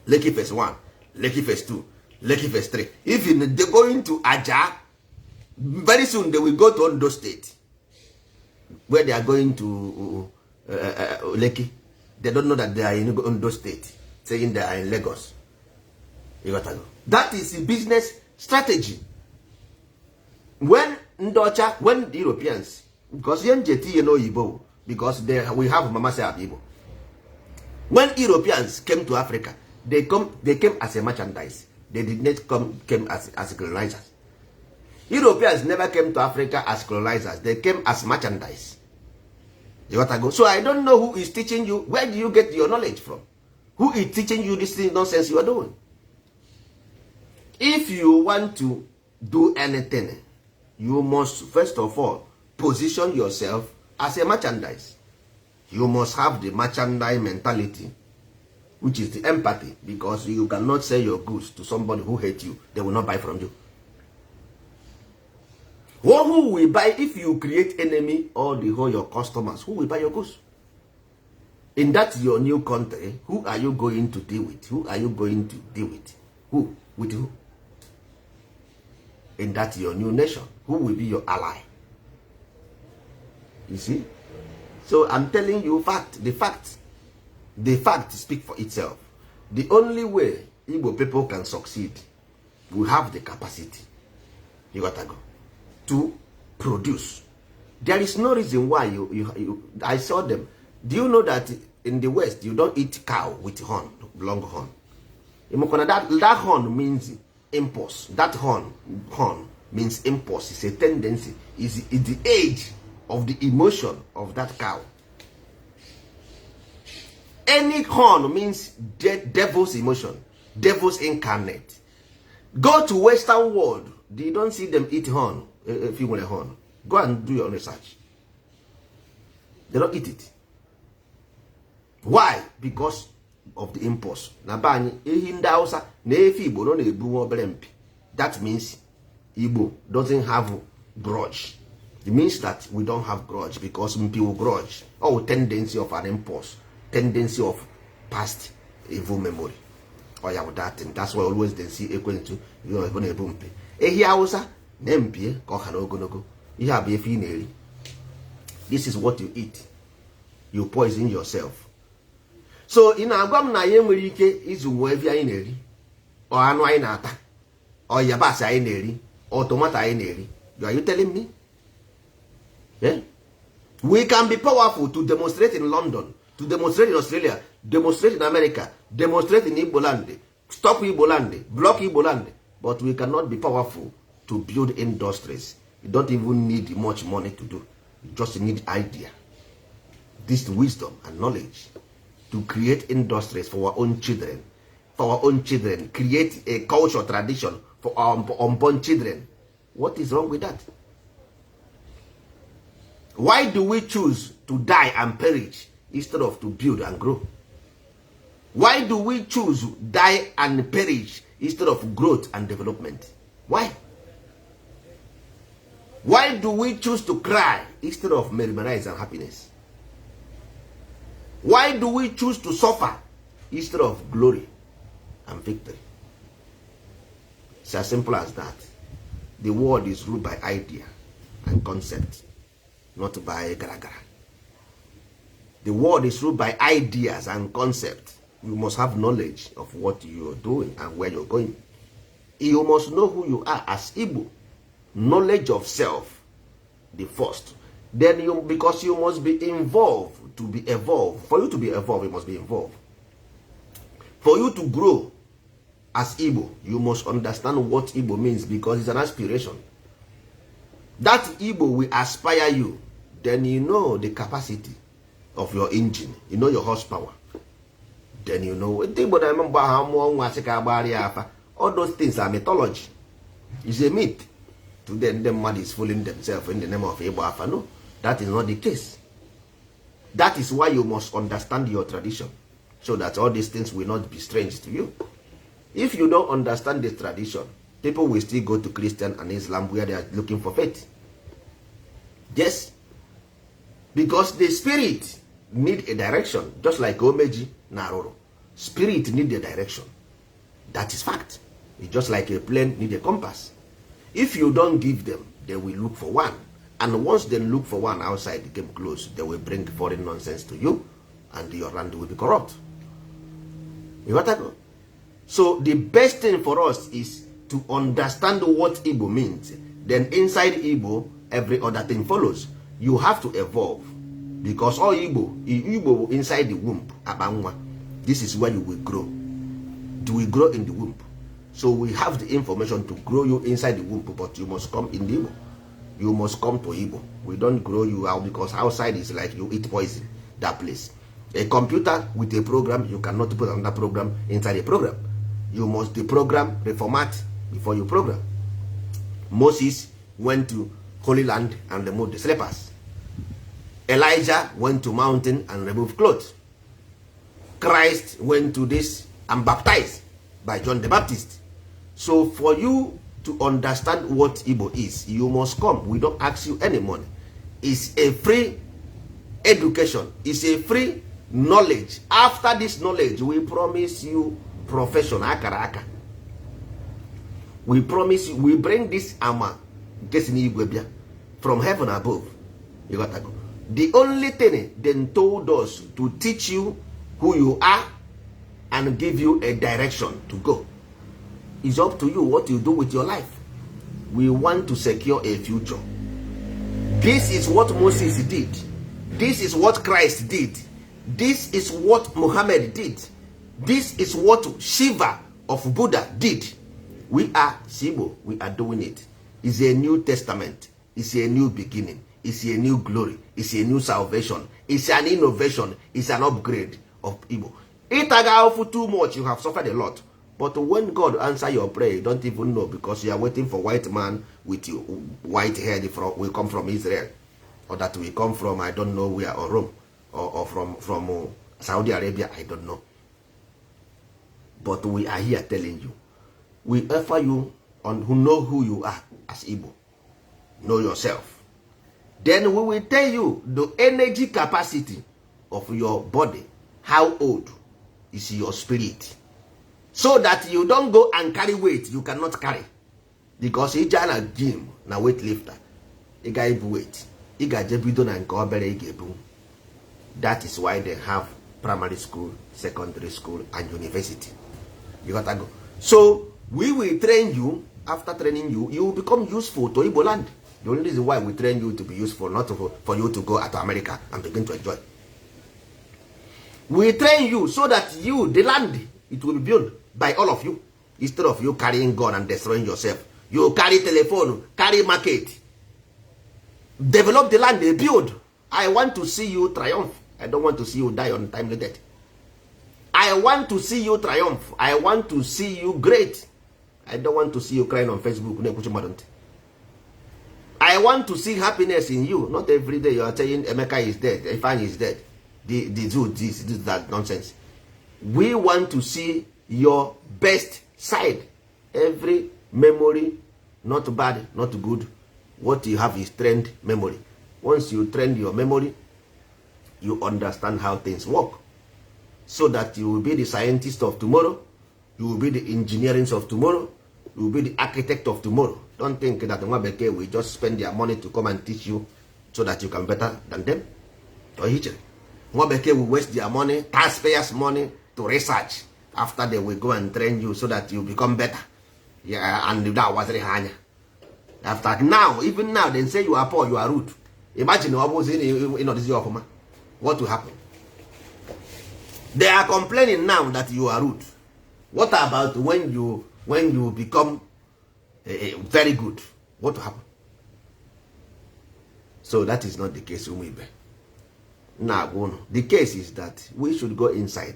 Lekki phase 1, Lekki phase 2, Lekki phase 3. Even they're going to Aja, very soon they will go to Ondo State, where they are going to Lekki. They don't know that they are in Ondo State, saying they are in Lagos. You got to go. That is a business strategy. when ndị ọcha, when the Europeans, because ihe nje tinye n'oyibo, because we have mama say Igbo. When Europeans came to Africa, they came as a merchandise. They did not came as colonizers. Europeans never came to Africa as colonizers. They came as merchandise. You got to go. So I don't know who is teaching you. Where do you get your knowledge from? Who is teaching you this thing nonsense you are doing? If you want to do anything, you must first of all position yourself as a merchandise. You must have the merchandise mentality, which is the empathy, because you cannot sell your goods to somebody who hates you. They will not buy from you. Who will buy if you create enemy or the whole your customers? Who will buy your goods? In that your new country, who are you going to deal with? Who are you going to deal with? Who? With who? In that your new nation, who will be your ally? You see? So I'm telling you the fact speak for itself. The only way Igbo people can succeed, we have the capacity. You gotta go to produce. There is no reason why I saw them. Do you know that in the West you don't eat cow with horn, long horn? That horn means impulse. That horn means impulse. It's a tendency. It's the age of the emotion of that cow. Any horn means devil's emotion, devil's incarnate. Go to Western world, you don't see them eat horn. If you want a horn, go and do your own research. They don't eat it. Why? Because of the impulse. That means Igbo doesn't have grudge. It means that we don't have grudge, because people grudge. Oh, tendency of an impulse, tendency of past evil memory. Oh yeah, with that thing. That's why always they see equal to you know going to bump. This is what you eat. You poison yourself. So in agwam na ye nwere ike izu nwe evi anyị na-eri, o anu anyị na-ata, o yabasị anyị na-eri, o tomato anyị na-eri. Are you telling me? Yeah? We can be powerful to demonstrate in London, to demonstrate in Australia, demonstrate in America, demonstrate in Igbo land, stop Igbo land, block Igbo land, but we cannot be powerful to build industries. You don't even need much money to do. You just need idea, this wisdom and knowledge to create industries for our own children. For our own children, create a culture, tradition for our unborn children. What is wrong with that? Why do we choose to die and perish instead of to build and grow? Why do we choose die and perish instead of growth and development? Why? Why do we choose to cry instead of merriment and happiness? Why do we choose to suffer instead of glory and victory? It's as simple as that. The world is ruled by idea and concept, not by gara-gara. The world is ruled by ideas and concept. You must have knowledge of what you're doing and where you're going. You must know who you are as Igbo. Knowledge of self, the first. Then because you must be involved to be evolved. For you to be evolved, you must be involved. For you to grow as Igbo, you must understand what Igbo means, because it's an aspiration. That Igbo will aspire you. Then you know the capacity of your engine. You know your horsepower. Then you know. All those things are mythology. It's a myth. To them, the man is fooling themselves in the name of Igbo. No, that is not the case. That is why you must understand your tradition, so that all these things will not be strange to you. If you don't understand the tradition, people will still go to Christian and Islam where they are looking for faith. Yes. Because the spirit need a direction, just like Omeji Naroro. Spirit need a direction. That is fact. It's just like a plane need a compass. If you don't give them, they will look for one. And once they look for one outside the game closed, they will bring foreign nonsense to you, and your land will be corrupt. You got to go. So the best thing for us is to understand what Igbo means. then inside Igbo every other thing follows. You have to evolve, because all Igbo inside the womb akpa. This is where you will grow. You will grow in the womb. So we have the information to grow you inside the womb, but you must come in the Igbo. You must come to Igbo. We don't grow you out, because outside is like you eat poison, that place. A computer with a program, you cannot put another program inside a program. You must deprogram, reformat before you program. Moses went to Holy Land and removed the slippers. Elijah went to mountain and removed clothes. Christ went to this and baptized by John the Baptist. So for you to understand what Igbo is, you must come. We don't ask you any money. It's a free education. It's a free knowledge. After this knowledge, we promise you profession. Akara. We promise you, we bring this armor from heaven above. You got to go. The only thing they told us to teach you who you are and give you a direction to go. It's up to you what you do with your life. We want to secure a future. This is what Moses did. This is what Christ did. This is what Muhammad did. This is what Shiva of Buddha did. We are Igbo. We are doing it. It's a new testament. It's a new beginning. It's a new glory. It's a new salvation. It's an innovation. It's an upgrade of Igbo. It for too much. You have suffered a lot. But when God answer your prayer, you don't even know, because you are waiting for white man with you, white hair will come from Israel, or that will come from I don't know where, or Rome, or from Saudi Arabia. I don't know. But we are here telling you. We offer you on who know who you are as Igbo. Know yourself. Then we will tell you the energy capacity of your body. How old is your spirit? So that you don't go and carry weight you cannot carry. Because ị jee na gym na weightlifter, ị ga-ebu weight, ị ga-eje bido na nke obere ị ga-ebu. That is why they have primary school, secondary school, and university. You gotta go. So we will train you. After training you, you will become useful to Igbo land. The only reason why we train you to be useful, not for you to go out to America and begin to enjoy. We train you so that you, the land, it will be built by all of you. Instead of you carrying gun and destroying yourself, you carry telephone, carry market. Develop the land, they build. I want to see you triumph. I don't want to see you die on timely death. I want to see you triumph. I want to see you great. I don't want to see you crying on Facebook. I want to see happiness in you. Not every day you are saying Emeka is dead, Ifeanyi is dead. The this, that nonsense. We want to see your best side. Every memory, not bad, not good. What you have is trained memory. Once you train your memory, you understand how things work. So that you will be the scientist of tomorrow. You will be the engineering of tomorrow. You will be the architect of tomorrow. Don't think that Nwabeke will just spend their money to come and teach you so that you can be better than them. Nwabeke will waste their money, taxpayers' money, to research. After they will go and train you so that you become better. Yeah, and that was Rehanya. After now, even now, they say you are poor, you are rude. Imagine what was in this year of what will happen? They are complaining now that you are rude. What about when you become very good? What will happen? So that is not the case, Umibe. Now, the case is that we should go inside.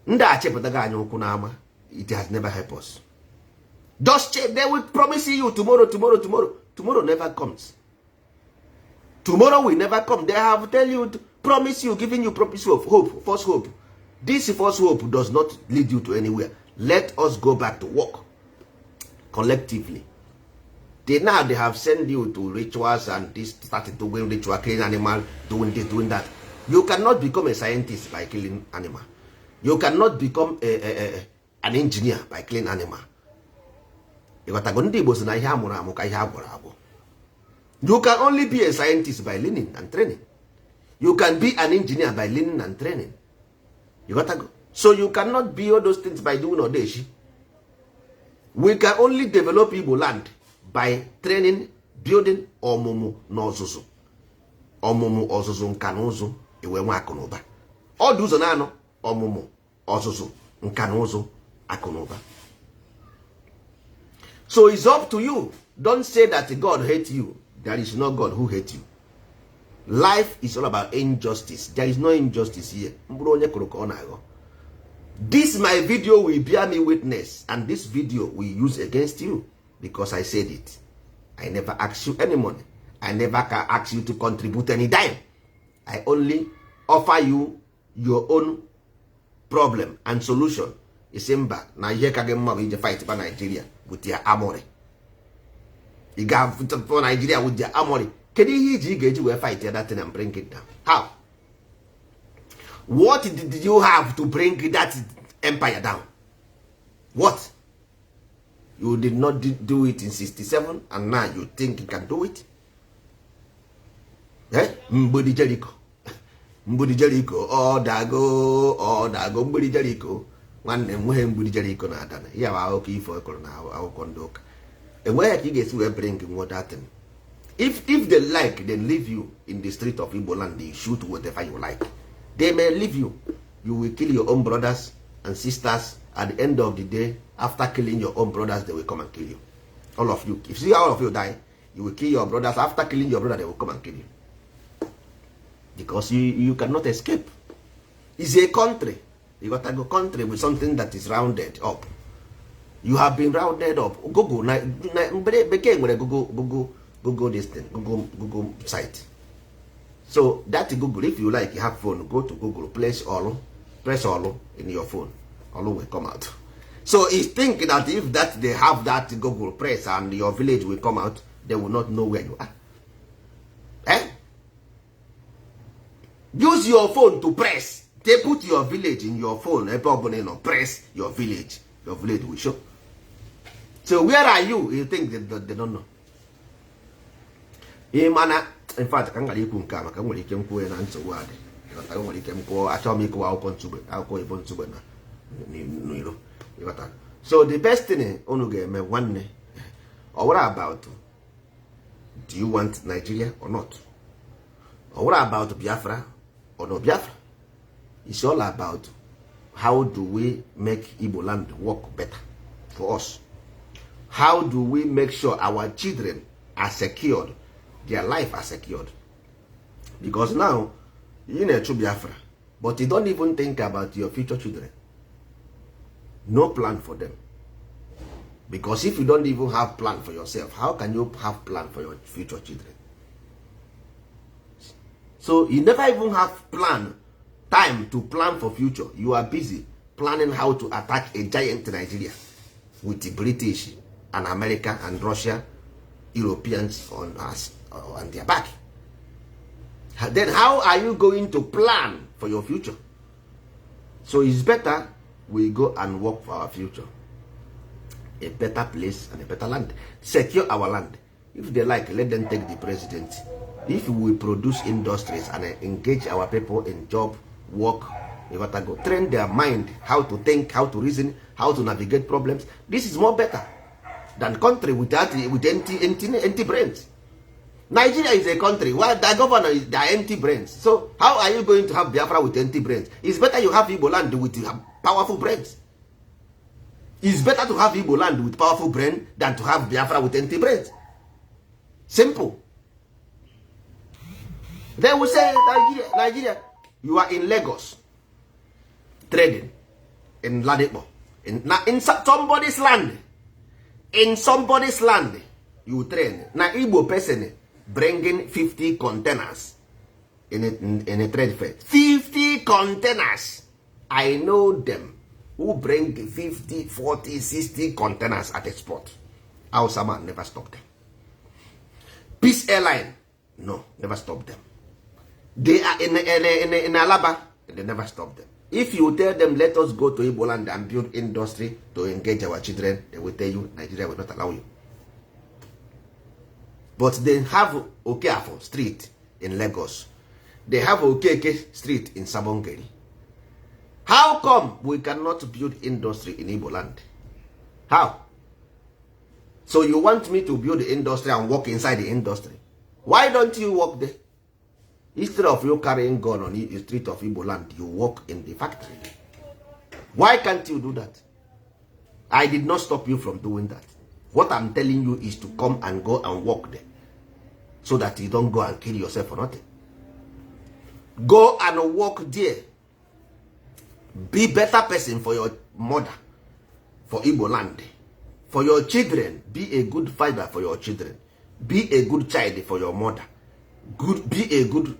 It has never helped us. Just check. They will promise you tomorrow. Tomorrow never comes. Tomorrow will never come. They have tell you, promise you, giving you promise of hope, false hope. This false hope does not lead you to anywhere. Let us go back to work collectively. They have sent you to rituals and this started doing ritual, killing animal, doing this, doing that. You cannot become a scientist by killing animal. You cannot become an engineer by killing animal. You can only be a scientist by learning and training. You can be an engineer by learning and training. You got to go. So you cannot be all those things by doing Odeshi. We can only develop Igbo land by training, building, ọmụmụ na ọzụzụ. Ọmụmụ, ọzụzụ, nka na ụzụ, iwe nwe akụ na ụba. Ọ dị ụzọ na-anọ ọmụmụ, ọzụzụ, nka na ụzụ, akụ na ụba. So it's up to you. Don't say that God hates you. There is no God who hates you. Life is all about injustice. There is no injustice here. This my video will bear me witness, and this video will use against you because I said it. I never asked you any money. I never can ask you to contribute any dime. I only offer you your own problem and solution. Isimba na ihe ka gị mma bụ ije fight by Nigeria with your armory. You got for Nigeria with your armory. Kedu ihe iji ga-eji wee fight that thing and bring it down? How? What did you have to bring that empire down? What? You did not do it in 67 and now you think you can do it? Mgbidi Jericho. Mgbidi Jericho. Ọ dago mgbidi Jericho. Nwanne m nweghị mgbidi Jericho na adana. Ya bụ akụkọ ifo ekọrọ na akwụkwọ ndị ụka. Enweghị ka ị ga-esi wee bring that thing. If they like, they leave you in the street of Igbo land. They shoot whatever you like. They may leave you. You will kill your own brothers and sisters. At the end of the day, after killing your own brothers, they will come and kill you. All of you. If you see all of you die, you will kill your brothers. After killing your brother, they will come and kill you. Because you cannot escape. It's a country. You got to go country with something that is rounded up. You have been rounded up. Google this thing. Google site. So that Google, if you like, you have phone, go to Google, press all in your phone. All will come out. So you think that if that they have that Google press and your village will come out, they will not know where you are. Use your phone to press. They put your village in your phone. Press your village. Your village will show. So where are you? You think they don't know. In fact, I can't get you come. I can't get you come and answer word. I don't want to come. I tell me go out on Tube. I'll call you on Tube. So the best thing on game one. Or what about? Do you want Nigeria or not? Or what about Biafra or no Biafra? It's all about how do we make Igbo land work better for us. How do we make sure our children are secured, their life are secured? Because now, you know Biafra, but you don't even think about your future children. No plan for them. Because if you don't even have plan for yourself, how can you have plan for your future children? So you never even have time to plan for future. You are busy planning how to attack a giant Nigeria with the British and America and Russia, Europeans on their back. Then how are you going to plan for your future? So it's better we go and work for our future. A better place and a better land. Secure our land. If they like, let them take the presidency. If we produce industries and engage our people in job, work, we got to go train their mind how to think, how to reason, how to navigate problems. This is more better than country with empty brains. Nigeria is a country where the governor is the empty brains. So how are you going to have Biafra with empty brains? It's better you have Igbo land with powerful brains. It's better to have Igbo land with powerful brain than to have Biafra with empty brains. Simple. They will say, Nigeria, you are in Lagos trading in Ladipo. In somebody's land. In somebody's land, you trade. Now Igbo person bringing 50 containers in a trade fair. 50 containers. I know them who bring 50, 40, 60 containers at a spot. Ausama never stop them. Peace Airline, no, never stop them. They are in Alaba, they never stop them. If you tell them, let us go to Igbo land and build industry to engage our children, they will tell you, Nigeria will not allow you. But they have Okeafo Street in Lagos. They have Okeke Street in Sabongeri. How come we cannot build industry in Igbo land? How? So you want me to build the industry and work inside the industry? Why don't you work there? Instead of you carrying gun on the street of Igbo land, you work in the factory. Why can't you do that? I did not stop you from doing that. What I'm telling you is to come and go and work there, so that you don't go and kill yourself for nothing. Go and work there. Be better person for your mother, for Igbo land. For your children, be a good father for your children. Be a good child for your mother. Be a good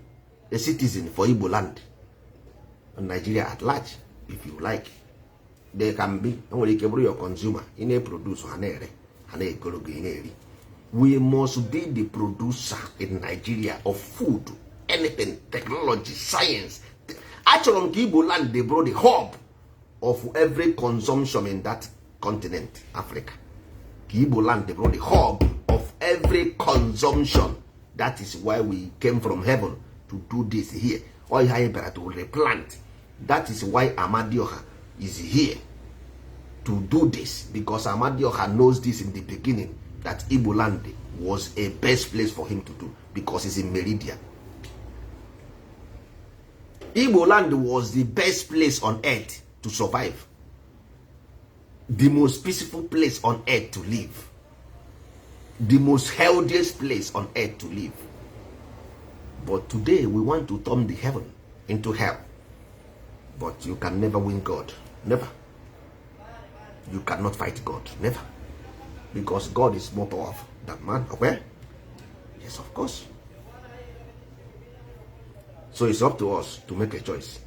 citizen for Igbo land. And Nigeria at large, if you like. They can be, your consumer, in a producer, we must be the producer in Nigeria of food, anything, technology, science. Actually, on Igbo land, they brought the hub of every consumption in that continent, Africa. Igbo land, they brought the hub of every consumption. That is why we came from heaven to do this here. Or to replant. That is why Amadioha is here to do this, because Amadioha knows this in the beginning, that Igbo land was a best place for him to do, because it's in Meridian. Igbo land was the best place on earth to survive, the most peaceful place on earth to live, the most healthiest place on earth to live. But today we want to turn the heaven into hell. But you can never win God. Never. You cannot fight God. Never. Because God is more powerful than man. Okay? Yes, of course. So it's up to us to make a choice.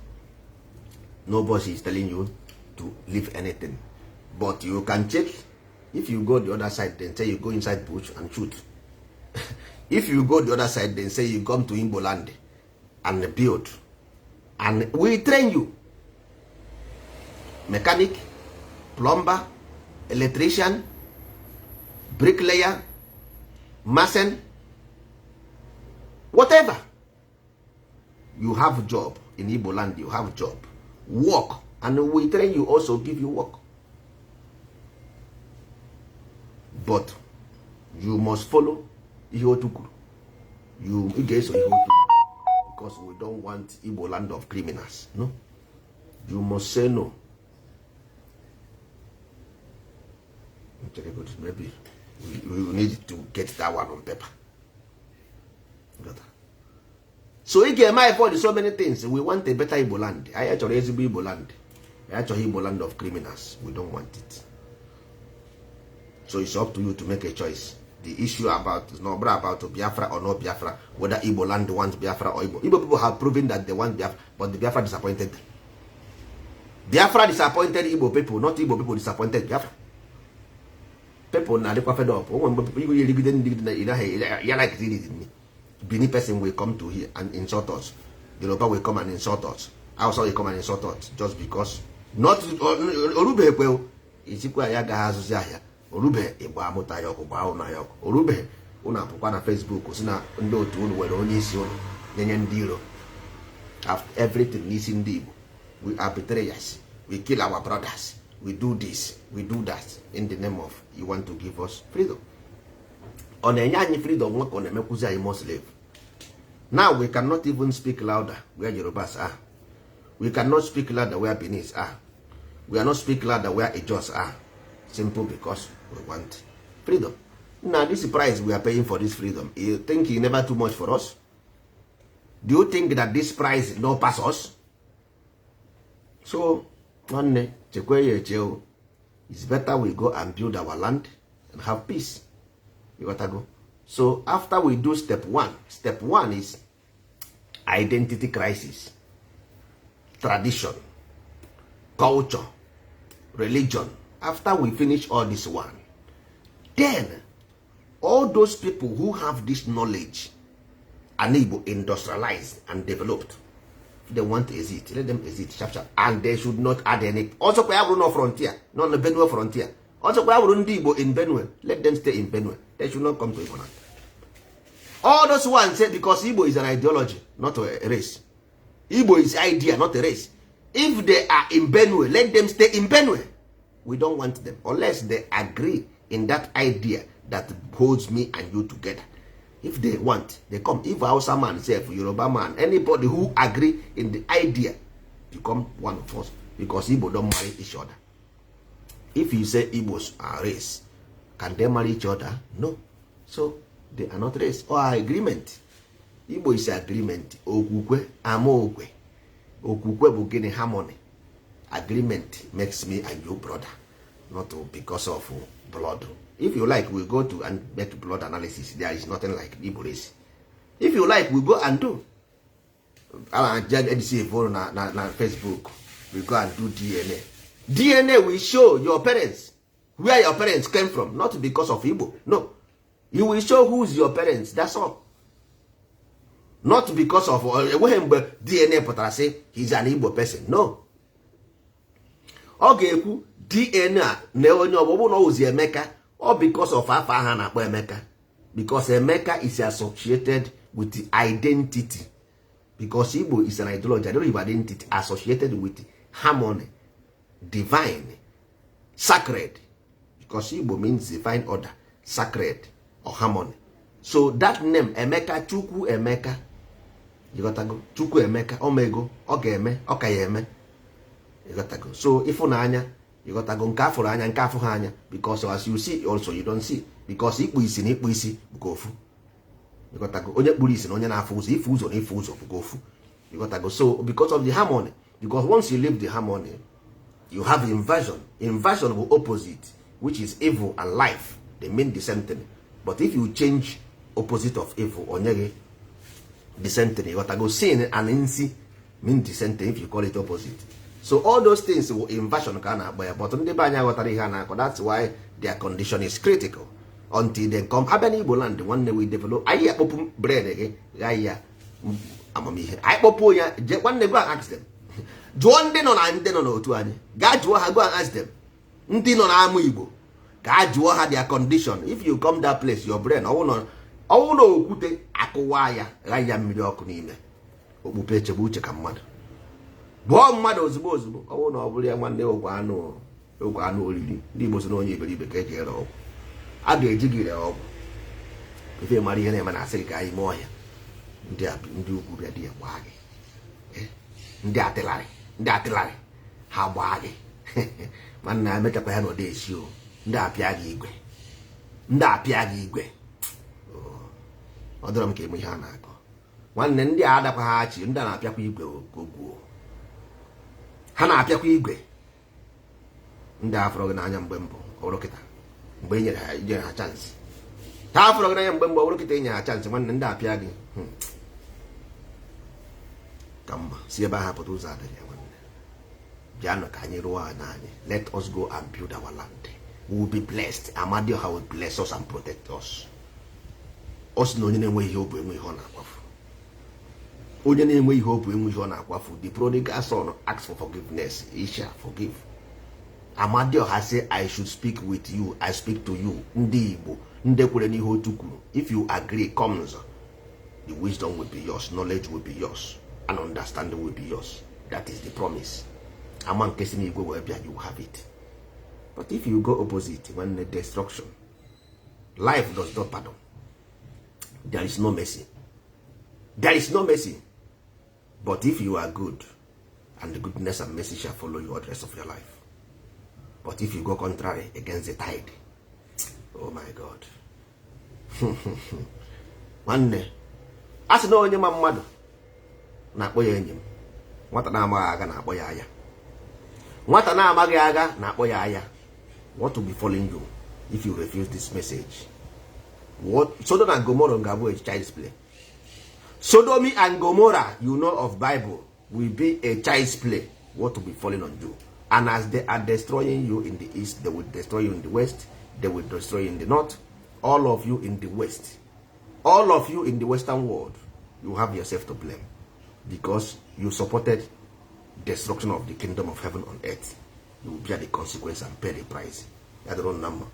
Nobody is telling you to leave anything. But you can check. If you go the other side, then say you go inside bush and shoot. If you go the other side, then say you come to Igbo land and build. And we train you. Mechanic, plumber, electrician, bricklayer, mason, whatever. You have a job in Igbo land, you have a job. Work. And we train you, also give you work. But you must follow Ihotukuru. You guess because we don't want Igbo land of criminals. No. You must say no. Maybe we need to get that one on paper. So you get my for so many things. We want a better Igbo land. I actually Igbo land. I actually Igbo land of criminals. We don't want it. So it's up to you to make a choice. The issue about is not about Biafra or not Biafra, whether Igbo land wants Biafra or Igbo. Igbo people have proven that they want Biafra, but the Biafra disappointed them. Biafra disappointed Igbo people, not Igbo people disappointed Biafra. People now they fed up. Bini person will come to here and insult us. The Yoruba will come and insult us. Hausa will come and insult us just because not Orube kweo isikwa ya ga azuzi ahia. Orube igbo amuta yok gba una yok. Orube una apụkwa na Facebook si na ndị otu unu were onye isi unu nyenye ndị iro. After everything n'isi ndị Igbo. We are betrayers. We kill our brothers. We do this, we do that in the name of you want to give us freedom. On a freedom, work on a mekuzi more slave. Now we cannot even speak louder where Yorubas are. We cannot speak louder where Benis are. We are not speak louder where Ijos are. Simple because we want freedom. Now this price we are paying for this freedom. You think it's never too much for us? Do you think that this price no pass us? So it's better we go and build our land and have peace. You gotta go. So after we do step one is identity crisis, tradition, culture, religion. After we finish all this one, then all those people who have this knowledge are able industrialized and developed. They want to exit, let them exit, sharp. And they should not add any. Also, we have no frontier, not the Benue frontier. Also, we have Igbo in Benue, let them stay in Benue. They should not come to Igbo land. All those ones say because Igbo is an ideology, not a race. Igbo is idea, not a race. If they are in Benue, let them stay in Benue. We don't want them unless they agree in that idea that holds me and you together. If they want, they come. If Hausa man, self, Yoruba man, anybody who agree in the idea, become one of us. Because Igbo don't marry each other. If you say Igbos are race, can they marry each other? No. So they are not race or agreement. Igbo is agreement. Okwukwe, amaokwe. Okwukwe bụ gịnị? Harmony. Agreement makes me and you brother, not because of blood. If you like, we go to and make blood analysis. There is nothing like Igbo race. If you like, we go and do. Na Facebook, we go and do DNA. DNA will show your parents where your parents came from, not because of Igbo. No, you will show who's your parents. That's all. Not because of DNA pụtara say he's an Igbo person. No. Ọ ga-ekwu DNA na onye ọbụbụ na ozi Emeka, or because of afa ha na-akpọ Emeka, because Emeka is associated with the identity, because Igbo is an ideology, identity associated with harmony, divine, sacred, because Igbo means divine order, sacred or harmony. So that name Emeka, Chukwu Emeka, you got to go Chukwu Emeka, Omego, ọ ga-eme, ọ ka ya eme. You got to go. So if anya, you got to go nke afọ anya, nke afọ anya, because as you see also you don't see, because ikpu isi na ikpu isi bụ ofu. You got to go. Onye kpuru isi na onye na-afụ ụzọ, ifu ụzọ na ifu ụzọ bụ ofu. You got to go. So because of the harmony, because once you leave the harmony, you have inversion. Inversion will opposite, which is evil and life. They mean the same thing. But if you change opposite of evil, onyege the same thing. You got to go. Sin and insi mean the same thing if you call it opposite. So all those things will inversion can happen. But that's why their condition is critical. Until they come, Abani Boland, the one that we develop. I open bread again. I popo ya. One day go and ask them. John Denon and Denon to any. God, you go and ask them. Ndino na amu Igbo. God, you had their condition. If you come that place, your brain, I won't know kute akowaya. Raya Midokunime. Obupeche buche kamad. Bụ mmadụ ozugbo ozugbo ọwụ na ọ bụrụ ya nwanne ogwe anụ oriri ndị Igbo so na onye iberibe ka eji ere ọgwụ a ga-eji gị ree ọgwụ ife mara ihe na-eme na asịrị ka anyị mụọ ya ndị ugwu bịa dị ya gbaa gị ndị atịlarị ha gbaa gị mana emechakwa ya n'ụdị esi o ndị apịa gị igwe ọ dọrọ m ka eme ihe a na-akọ nwanne ndị a adakwa ha achị ndị a na-apịakwa igwe ogwuo ha na-apịakwa igwe ndị afọrọ gị n'anya mgbe mbụ ọbụrụ kịta mgbe nyere ha chansị ha afọrọ gị n'anya mgbe mbụ ọbụrụ kịta enye ha chansị nwanne ndị apịa gị ka mma si ebe ahụ pụta ụzọ adịrị ya nwanne bịanụ ka anyị rụọ anyị anyị. Let us go and build our land. We will be blessed. Amadioha will bless us and protect us. Us na onye na-enwe ihe obu enwe ihe ọ na-akwafu. Onye na-enwe ihe obu enwe ihe ọ na-akwafu. The prodigal son asks for forgiveness. He shall forgive. Amadioha say, I should speak with you. I speak to you. Ndị Igbo, ndị kwere n'ihe otu kwuru. If you agree, comes, the wisdom will be yours, knowledge will be yours, and understanding will be yours. That is the promise. Among kesi Igbo webia, you have it. But if you go opposite, when the destruction, life does not pardon. There is no mercy. There is no mercy. But if you are good, and the goodness and mercy shall follow you all the rest of your life. But if you go contrary against the tide, oh my God. Nwanne, asị na onye ma mmadụ na-akpọ ya enyi m. Nwata na-amaghị aga na-akpọ ya aya. Nwata na-amaghị aga na-akpọ ya aya. What will be following you if you refuse this message? What Sodom and Gomorrah ga-abụ a child's play. Sodom and Gomorrah, you know of Bible, will be a child's play. What will be falling on you? And as they are destroying you in the east, they will destroy you in the west. They will destroy you in the north. All of you in the west. All of you in the western world, you have yourself to blame. Because you supported destruction of the kingdom of heaven on earth. You will bear the consequence and pay the price. I don't know.